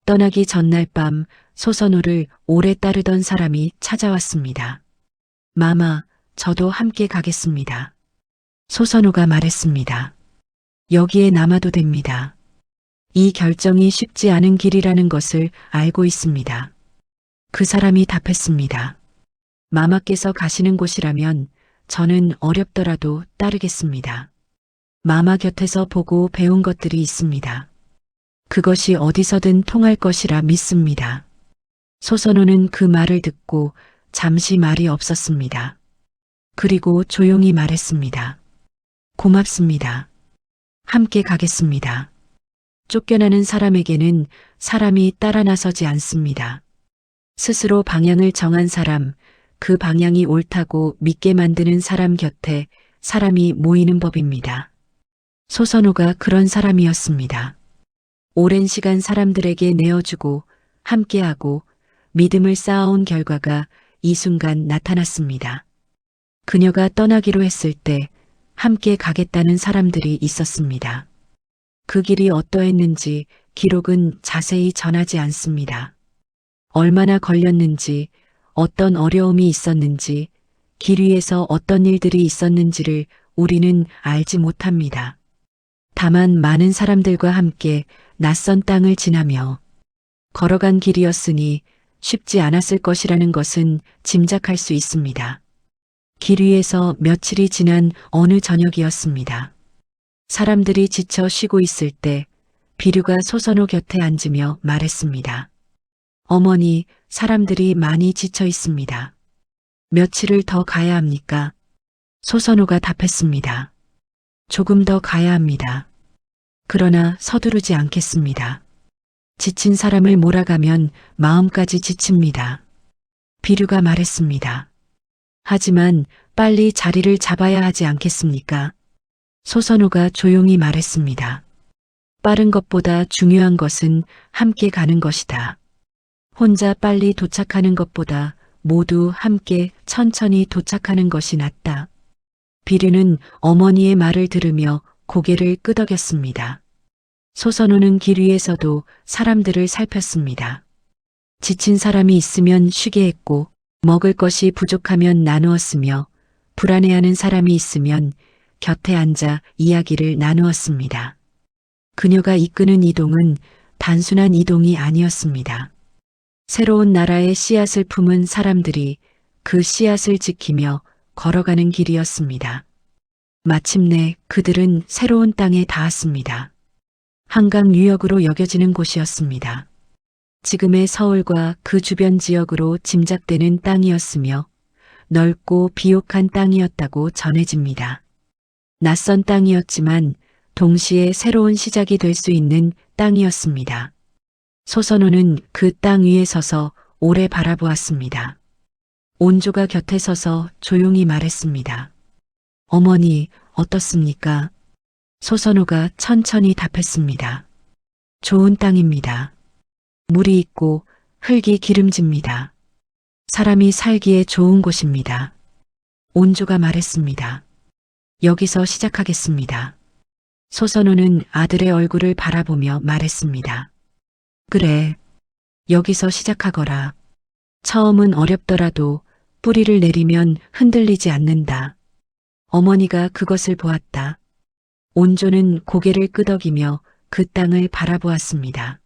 떠나기 전날 밤 소선호를 오래 따르던 사람이 찾아왔습니다. 마마, 저도 함께 가겠습니다. 소선호가 말했습니다. 여기에 남아도 됩니다. 이 결정이 쉽지 않은 길이라는 것을 알고 있습니다. 그 사람이 답했습니다. 마마께서 가시는 곳이라면 저는 어렵더라도 따르겠습니다. 마마 곁에서 보고 배운 것들이 있습니다. 그것이 어디서든 통할 것이라 믿습니다. 소선호는 그 말을 듣고 잠시 말이 없었습니다. 그리고 조용히 말했습니다. 고맙습니다. 함께 가겠습니다. 쫓겨나는 사람에게는 사람이 따라 나서지 않습니다. 스스로 방향을 정한 사람, 그 방향이 옳다고 믿게 만드는 사람 곁에 사람이 모이는 법입니다. 소선호가 그런 사람이었습니다. 오랜 시간 사람들에게 내어주고 함께하고 믿음을 쌓아온 결과가 이 순간 나타났습니다. 그녀가 떠나기로 했을 때 함께 가겠다는 사람들이 있었습니다. 그 길이 어떠했는지 기록은 자세히 전하지 않습니다. 얼마나 걸렸는지, 어떤 어려움이 있었는지, 길 위에서 어떤 일들이 있었는지를 우리는 알지 못합니다. 다만 많은 사람들과 함께 낯선 땅을 지나며 걸어간 길이었으니 쉽지 않았을 것이라는 것은 짐작할 수 있습니다. 길 위에서 며칠이 지난 어느 저녁이었습니다. 사람들이 지쳐 쉬고 있을 때 비류가 소선호 곁에 앉으며 말했습니다. 어머니, 사람들이 많이 지쳐 있습니다. 며칠을 더 가야 합니까? 소선호가 답했습니다. 조금 더 가야 합니다. 그러나 서두르지 않겠습니다. 지친 사람을 몰아가면 마음까지 지칩니다. 비류가 말했습니다. 하지만 빨리 자리를 잡아야 하지 않겠습니까? 소선호가 조용히 말했습니다. 빠른 것보다 중요한 것은 함께 가는 것이다. 혼자 빨리 도착하는 것보다 모두 함께 천천히 도착하는 것이 낫다. 비류는 어머니의 말을 들으며 고개를 끄덕였습니다. 소선호는 길 위에서도 사람들을 살폈습니다. 지친 사람이 있으면 쉬게 했고 먹을 것이 부족하면 나누었으며 불안해하는 사람이 있으면 곁에 앉아 이야기를 나누었습니다. 그녀가 이끄는 이동은 단순한 이동이 아니었습니다. 새로운 나라의 씨앗을 품은 사람들이 그 씨앗을 지키며 걸어가는 길이었습니다. 마침내 그들은 새로운 땅에 닿았습니다. 한강 유역으로 여겨지는 곳이었습니다. 지금의 서울과 그 주변 지역으로 짐작되는 땅이었으며 넓고 비옥한 땅이었다고 전해집니다. 낯선 땅이었지만 동시에 새로운 시작이 될 수 있는 땅이었습니다. 소선호는 그 땅 위에 서서 오래 바라보았습니다. 온조가 곁에 서서 조용히 말했습니다. 어머니, 어떻습니까? 소선호가 천천히 답했습니다. 좋은 땅입니다. 물이 있고 흙이 기름집니다. 사람이 살기에 좋은 곳입니다. 온조가 말했습니다. 여기서 시작하겠습니다. 소선호는 아들의 얼굴을 바라보며 말했습니다. 그래, 여기서 시작하거라. 처음은 어렵더라도 뿌리를 내리면 흔들리지 않는다. 어머니가 그것을 보았다. 온조는 고개를 끄덕이며 그 땅을 바라보았습니다.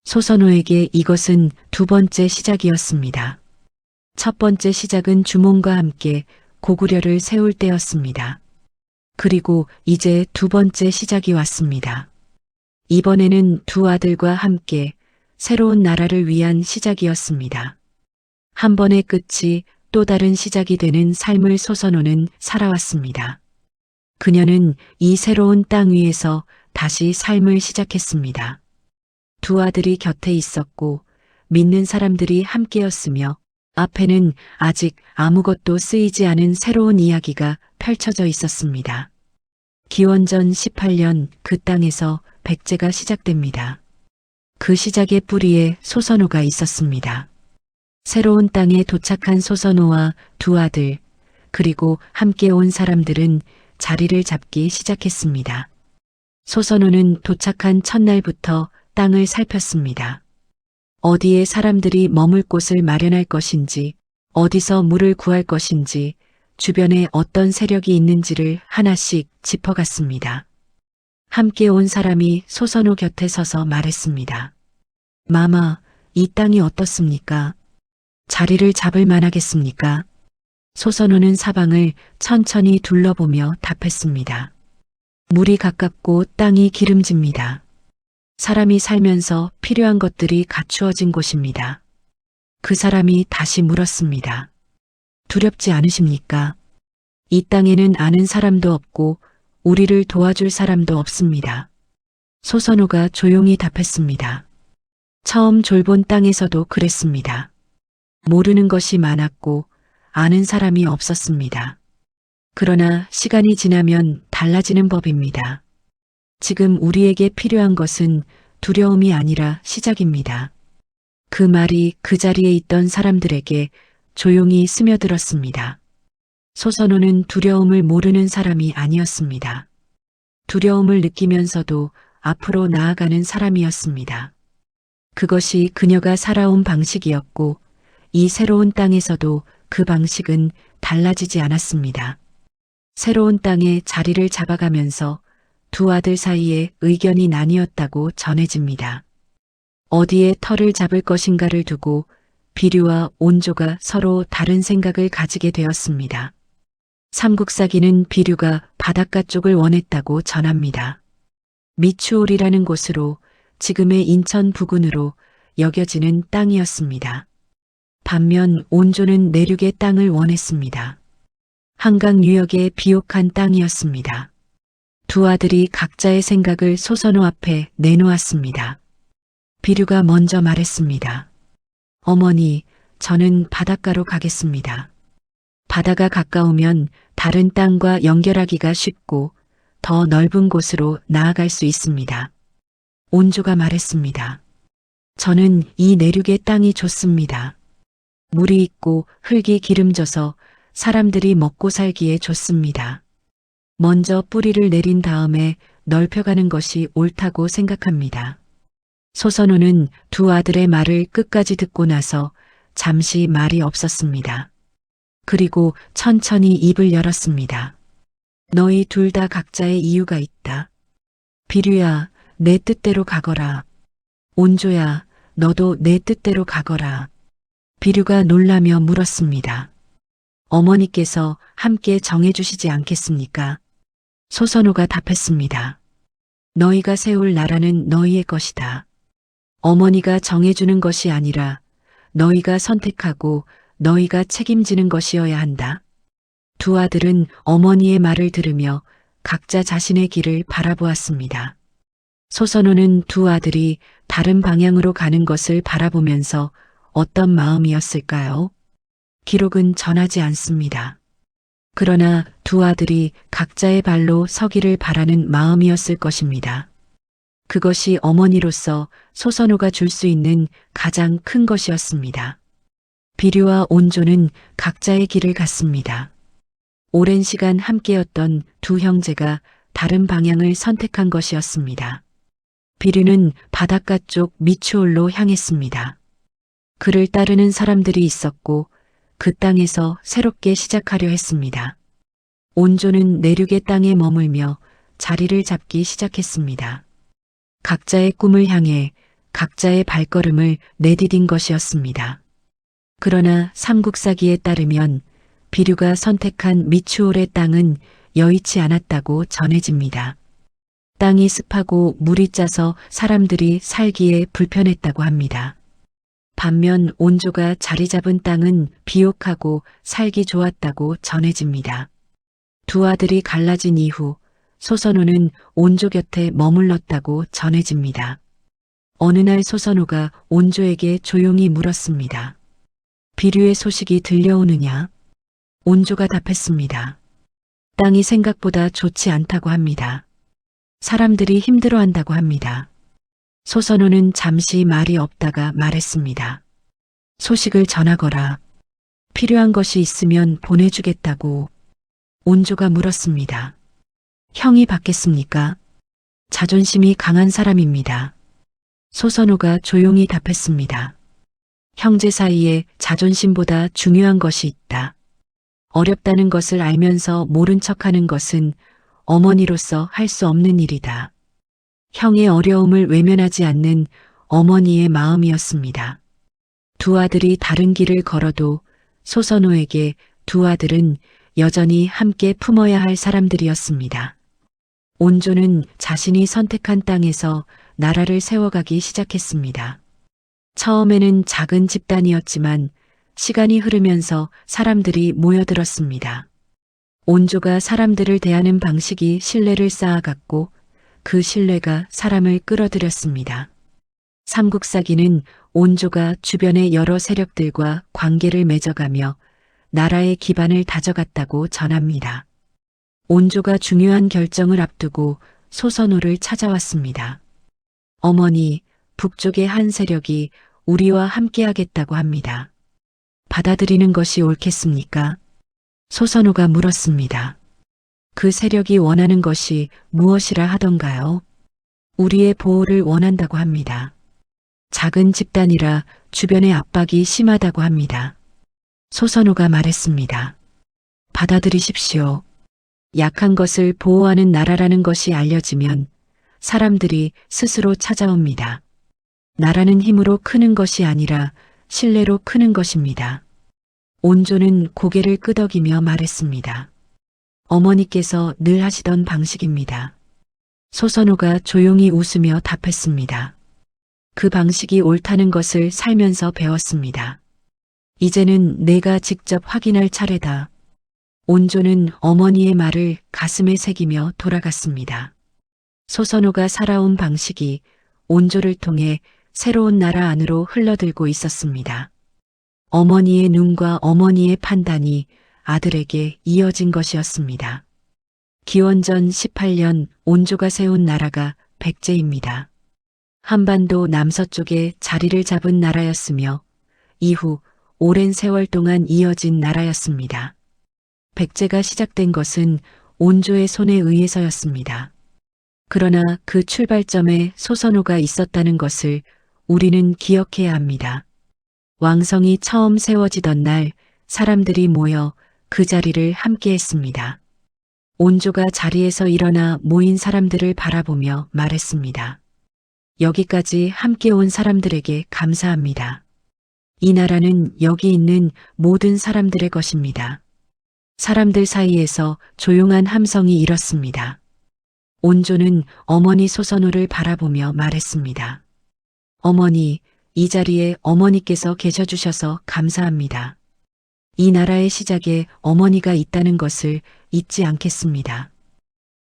소선호에게 이것은 두 번째 시작이었습니다. 첫 번째 시작은 주몽과 함께 고구려를 세울 때였습니다. 그리고 이제 두 번째 시작이 왔습니다. 이번에는 두 아들과 함께 새로운 나라를 위한 시작이었습니다. 한 번의 끝이 또 다른 시작이 되는 삶을 소선호는 살아왔습니다. 그녀는 이 새로운 땅 위에서 다시 삶을 시작했습니다. 두 아들이 곁에 있었고 믿는 사람들이 함께였으며 앞에는 아직 아무것도 쓰이지 않은 새로운 이야기가 펼쳐져 있었습니다. 기원전 18년 그 땅에서 백제가 시작됩니다. 그 시작의 뿌리에 소선호가 있었습니다. 새로운 땅에 도착한 소선호와 두 아들, 그리고 함께 온 사람들은 자리를 잡기 시작했습니다. 소선호는 도착한 첫날부터 땅을 살폈습니다. 어디에 사람들이 머물 곳을 마련할 것인지, 어디서 물을 구할 것인지, 주변에 어떤 세력이 있는지를 하나씩 짚어갔습니다. 함께 온 사람이 소선호 곁에 서서 말했습니다. 마마, 이 땅이 어떻습니까? 자리를 잡을 만하겠습니까? 소선호는 사방을 천천히 둘러보며 답했습니다. 물이 가깝고 땅이 기름집니다. 사람이 살면서 필요한 것들이 갖추어진 곳입니다. 그 사람이 다시 물었습니다. 두렵지 않으십니까? 이 땅에는 아는 사람도 없고 우리를 도와줄 사람도 없습니다. 소선호가 조용히 답했습니다. 처음 졸본 땅에서도 그랬습니다. 모르는 것이 많았고 아는 사람이 없었습니다. 그러나 시간이 지나면 달라지는 법입니다. 지금 우리에게 필요한 것은 두려움이 아니라 시작입니다. 그 말이 그 자리에 있던 사람들에게 조용히 스며들었습니다. 소선호는 두려움을 모르는 사람이 아니었습니다. 두려움을 느끼면서도 앞으로 나아가는 사람이었습니다. 그것이 그녀가 살아온 방식이었고 이 새로운 땅에서도 그 방식은 달라지지 않았습니다. 새로운 땅에 자리를 잡아가면서 두 아들 사이에 의견이 나뉘었다고 전해집니다. 어디에 터를 잡을 것인가를 두고 비류와 온조가 서로 다른 생각을 가지게 되었습니다. 삼국사기는 비류가 바닷가 쪽을 원했다고 전합니다. 미추홀이라는 곳으로 지금의 인천 부근으로 여겨지는 땅이었습니다. 반면 온조는 내륙의 땅을 원했습니다. 한강 유역의 비옥한 땅이었습니다. 두 아들이 각자의 생각을 소선호 앞에 내놓았습니다. 비류가 먼저 말했습니다. 어머니, 저는 바닷가로 가겠습니다. 바다가 가까우면 다른 땅과 연결하기가 쉽고 더 넓은 곳으로 나아갈 수 있습니다. 온조가 말했습니다. 저는 이 내륙의 땅이 좋습니다. 물이 있고 흙이 기름져서 사람들이 먹고 살기에 좋습니다. 먼저 뿌리를 내린 다음에 넓혀가는 것이 옳다고 생각합니다. 소선호는 두 아들의 말을 끝까지 듣고 나서 잠시 말이 없었습니다. 그리고 천천히 입을 열었습니다. 너희 둘 다 각자의 이유가 있다. 비류야, 내 뜻대로 가거라. 온조야, 너도 내 뜻대로 가거라. 비류가 놀라며 물었습니다. 어머니께서 함께 정해주시지 않겠습니까? 소선호가 답했습니다. 너희가 세울 나라는 너희의 것이다. 어머니가 정해주는 것이 아니라 너희가 선택하고 너희가 책임지는 것이어야 한다. 두 아들은 어머니의 말을 들으며 각자 자신의 길을 바라보았습니다. 소선호는 두 아들이 다른 방향으로 가는 것을 바라보면서 어떤 마음이었을까요? 기록은 전하지 않습니다. 그러나 두 아들이 각자의 발로 서기를 바라는 마음이었을 것입니다. 그것이 어머니로서 소선호가 줄 수 있는 가장 큰 것이었습니다. 비류와 온조는 각자의 길을 갔습니다. 오랜 시간 함께였던 두 형제가 다른 방향을 선택한 것이었습니다. 비류는 바닷가 쪽 미추홀로 향했습니다. 그를 따르는 사람들이 있었고 그 땅에서 새롭게 시작하려 했습니다. 온조는 내륙의 땅에 머물며 자리를 잡기 시작했습니다. 각자의 꿈을 향해 각자의 발걸음을 내디딘 것이었습니다. 그러나 삼국사기에 따르면 비류가 선택한 미추홀의 땅은 여의치 않았다고 전해집니다. 땅이 습하고 물이 짜서 사람들이 살기에 불편했다고 합니다. 반면 온조가 자리 잡은 땅은 비옥하고 살기 좋았다고 전해집니다. 두 아들이 갈라진 이후 소선호는 온조 곁에 머물렀다고 전해집니다. 어느 날 소선호가 온조에게 조용히 물었습니다. 비류의 소식이 들려오느냐? 온조가 답했습니다. 땅이 생각보다 좋지 않다고 합니다. 사람들이 힘들어한다고 합니다. 소선호는 잠시 말이 없다가 말했습니다. 소식을 전하거라. 필요한 것이 있으면 보내주겠다고. 온조가 물었습니다. 형이 받겠습니까? 자존심이 강한 사람입니다. 소선호가 조용히 답했습니다. 형제 사이에 자존심보다 중요한 것이 있다. 어렵다는 것을 알면서 모른 척하는 것은 어머니로서 할 수 없는 일이다. 형의 어려움을 외면하지 않는 어머니의 마음이었습니다. 두 아들이 다른 길을 걸어도 소선호에게 두 아들은 여전히 함께 품어야 할 사람들이었습니다. 온조는 자신이 선택한 땅에서 나라를 세워가기 시작했습니다. 처음에는 작은 집단이었지만 시간이 흐르면서 사람들이 모여들었습니다. 온조가 사람들을 대하는 방식이 신뢰를 쌓아갔고 그 신뢰가 사람을 끌어들였습니다. 삼국사기는 온조가 주변의 여러 세력들과 관계를 맺어가며 나라의 기반을 다져갔다고 전합니다. 온조가 중요한 결정을 앞두고 소선호를 찾아왔습니다. 어머니, 북쪽의 한 세력이 우리와 함께하겠다고 합니다. 받아들이는 것이 옳겠습니까? 소선호가 물었습니다. 그 세력이 원하는 것이 무엇이라 하던가요? 우리의 보호를 원한다고 합니다. 작은 집단이라 주변의 압박이 심하다고 합니다. 소선호가 말했습니다. 받아들이십시오. 약한 것을 보호하는 나라라는 것이 알려지면 사람들이 스스로 찾아옵니다. 나라는 힘으로 크는 것이 아니라 신뢰로 크는 것입니다. 온조는 고개를 끄덕이며 말했습니다. 어머니께서 늘 하시던 방식입니다. 소선호가 조용히 웃으며 답했습니다. 그 방식이 옳다는 것을 살면서 배웠습니다. 이제는 내가 직접 확인할 차례다. 온조는 어머니의 말을 가슴에 새기며 돌아갔습니다. 소선호가 살아온 방식이 온조를 통해 새로운 나라 안으로 흘러들고 있었습니다. 어머니의 눈과 어머니의 판단이 아들에게 이어진 것이었습니다. 기원전 18년 온조가 세운 나라가 백제입니다. 한반도 남서쪽에 자리를 잡은 나라였으며 이후 오랜 세월 동안 이어진 나라였습니다. 백제가 시작된 것은 온조의 손에 의해서였습니다. 그러나 그 출발점에 소선호가 있었다는 것을 우리는 기억해야 합니다. 왕성이 처음 세워지던 날 사람들이 모여 그 자리를 함께 했습니다. 온조가 자리에서 일어나 모인 사람들을 바라보며 말했습니다. 여기까지 함께 온 사람들에게 감사합니다. 이 나라는 여기 있는 모든 사람들의 것입니다. 사람들 사이에서 조용한 함성이 일었습니다. 온조는 어머니 소선호를 바라보며 말했습니다. 어머니, 이 자리에 어머니께서 계셔 주셔서 감사합니다. 이 나라의 시작에 어머니가 있다는 것을 잊지 않겠습니다.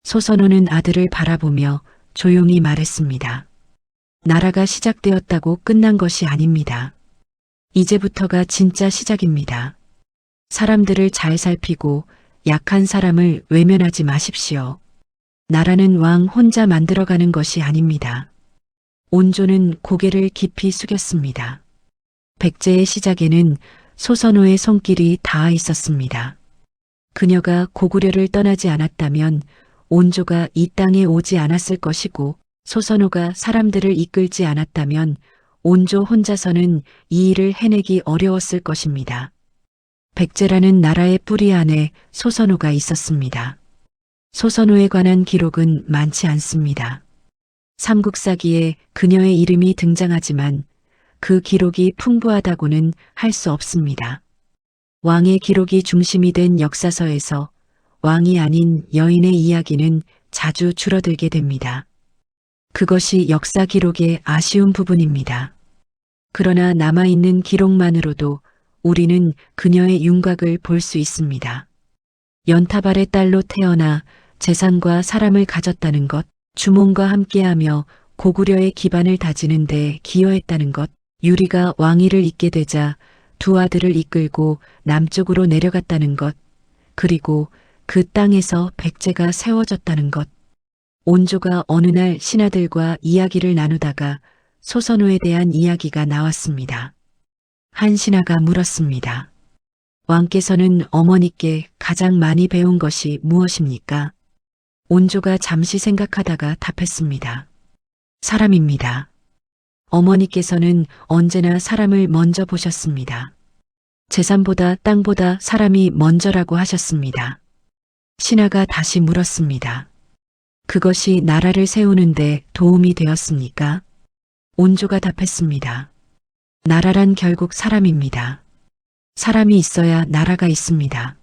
소선호는 아들을 바라보며 조용히 말했습니다. 나라가 시작되었다고 끝난 것이 아닙니다. 이제부터가 진짜 시작입니다. 사람들을 잘 살피고 약한 사람을 외면하지 마십시오. 나라는 왕 혼자 만들어가는 것이 아닙니다. 온조는 고개를 깊이 숙였습니다. 백제의 시작에는 소선호의 손길이 닿아 있었습니다. 그녀가 고구려를 떠나지 않았다면 온조가 이 땅에 오지 않았을 것이고 소선호가 사람들을 이끌지 않았다면 온조 혼자서는 이 일을 해내기 어려웠을 것입니다. 백제라는 나라의 뿌리 안에 소선호가 있었습니다. 소선호에 관한 기록은 많지 않습니다. 삼국사기에 그녀의 이름이 등장하지만 그 기록이 풍부하다고는 할 수 없습니다. 왕의 기록이 중심이 된 역사서에서 왕이 아닌 여인의 이야기는 자주 줄어들게 됩니다. 그것이 역사 기록의 아쉬운 부분입니다. 그러나 남아있는 기록만으로도 우리는 그녀의 윤곽을 볼 수 있습니다. 연타발의 딸로 태어나 재산과 사람을 가졌다는 것, 주몽과 함께하며 고구려의 기반을 다지는 데 기여했다는 것, 유리가 왕위를 잇게 되자 두 아들을 이끌고 남쪽으로 내려갔다는 것, 그리고 그 땅에서 백제가 세워졌다는 것. 온조가 어느 날 신하들과 이야기를 나누다가 소선호에 대한 이야기가 나왔습니다. 한 신하가 물었습니다. 왕께서는 어머니께 가장 많이 배운 것이 무엇입니까? 온조가 잠시 생각하다가 답했습니다. 사람입니다. 어머니께서는 언제나 사람을 먼저 보셨습니다. 재산보다 땅보다 사람이 먼저라고 하셨습니다. 신하가 다시 물었습니다. 그것이 나라를 세우는데 도움이 되었습니까? 온조가 답했습니다. 나라란 결국 사람입니다. 사람이 있어야 나라가 있습니다.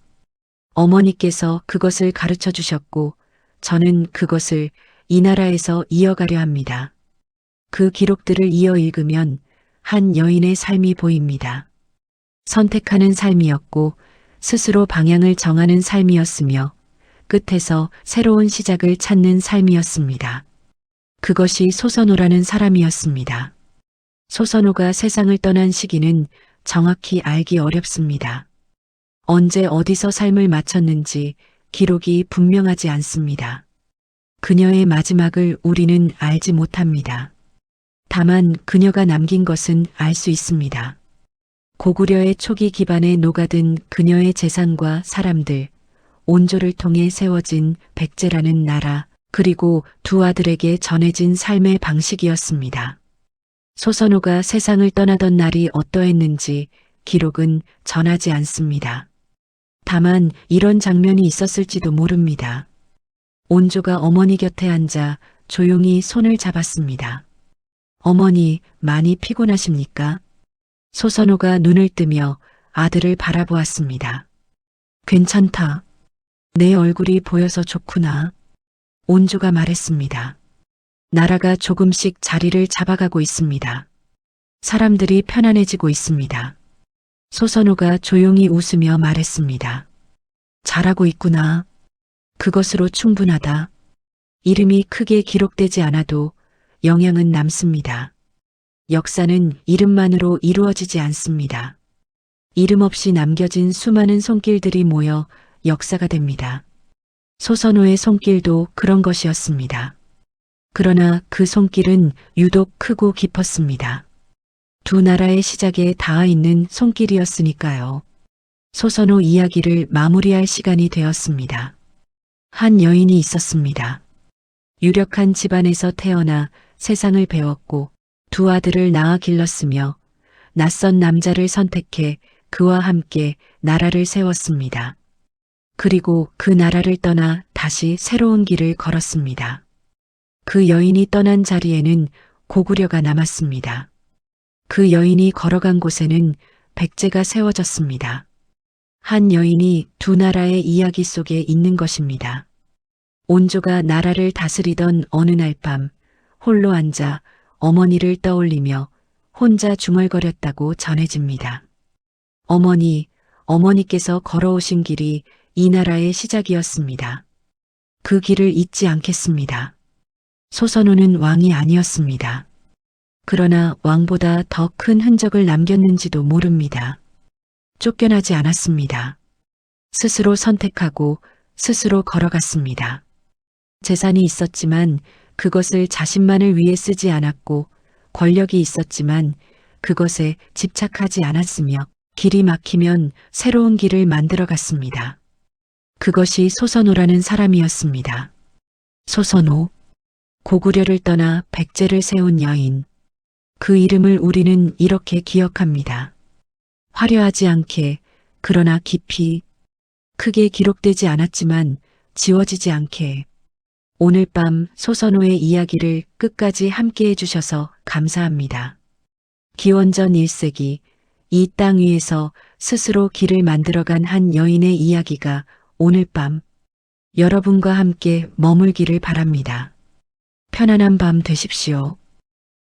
어머니께서 그것을 가르쳐 주셨고 저는 그것을 이 나라에서 이어가려 합니다. 그 기록들을 이어 읽으면 한 여인의 삶이 보입니다. 선택하는 삶이었고 스스로 방향을 정하는 삶이었으며 끝에서 새로운 시작을 찾는 삶이었습니다. 그것이 소선호라는 사람이었습니다. 소선호가 세상을 떠난 시기는 정확히 알기 어렵습니다. 언제 어디서 삶을 마쳤는지 기록이 분명하지 않습니다. 그녀의 마지막을 우리는 알지 못합니다. 다만 그녀가 남긴 것은 알 수 있습니다. 고구려의 초기 기반에 녹아든 그녀의 재산과 사람들, 온조를 통해 세워진 백제라는 나라, 그리고 두 아들에게 전해진 삶의 방식이었습니다. 소선호가 세상을 떠나던 날이 어떠했는지 기록은 전하지 않습니다. 다만 이런 장면이 있었을지도 모릅니다. 온조가 어머니 곁에 앉아 조용히 손을 잡았습니다. 어머니, 많이 피곤하십니까? 소선호가 눈을 뜨며 아들을 바라보았습니다. 괜찮다. 내 얼굴이 보여서 좋구나. 온조가 말했습니다. 나라가 조금씩 자리를 잡아가고 있습니다. 사람들이 편안해지고 있습니다. 소선호가 조용히 웃으며 말했습니다. 잘하고 있구나. 그것으로 충분하다. 이름이 크게 기록되지 않아도 영향은 남습니다. 역사는 이름만으로 이루어지지 않습니다. 이름 없이 남겨진 수많은 손길들이 모여 역사가 됩니다. 소선호의 손길도 그런 것이었습니다. 그러나 그 손길은 유독 크고 깊었습니다. 두 나라의 시작에 닿아 있는 손길이었으니까요. 소선호 이야기를 마무리할 시간이 되었습니다. 한 여인이 있었습니다. 유력한 집안에서 태어나 세상을 배웠고 두 아들을 낳아 길렀으며 낯선 남자를 선택해 그와 함께 나라를 세웠습니다. 그리고 그 나라를 떠나 다시 새로운 길을 걸었습니다. 그 여인이 떠난 자리에는 고구려가 남았습니다. 그 여인이 걸어간 곳에는 백제가 세워졌습니다. 한 여인이 두 나라의 이야기 속에 있는 것입니다. 온조가 나라를 다스리던 어느 날 밤 홀로 앉아 어머니를 떠올리며 혼자 중얼거렸다고 전해집니다. 어머니께서 걸어오신 길이 이 나라의 시작이었습니다. 그 길을 잊지 않겠습니다. 소선호는 왕이 아니었습니다. 그러나 왕보다 더 큰 흔적을 남겼는지도 모릅니다. 쫓겨나지 않았습니다. 스스로 선택하고 스스로 걸어갔습니다. 재산이 있었지만 그것을 자신만을 위해 쓰지 않았고 권력이 있었지만 그것에 집착하지 않았으며 길이 막히면 새로운 길을 만들어 갔습니다. 그것이 소선호라는 사람이었습니다. 소선호, 고구려를 떠나 백제를 세운 여인. 그 이름을 우리는 이렇게 기억합니다. 화려하지 않게, 그러나 깊이, 크게 기록되지 않았지만 지워지지 않게. 오늘 밤 소선호의 이야기를 끝까지 함께 해주셔서 감사합니다. 기원전 1세기 이 땅 위에서 스스로 길을 만들어간 한 여인의 이야기가 오늘 밤 여러분과 함께 머물기를 바랍니다. 편안한 밤 되십시오.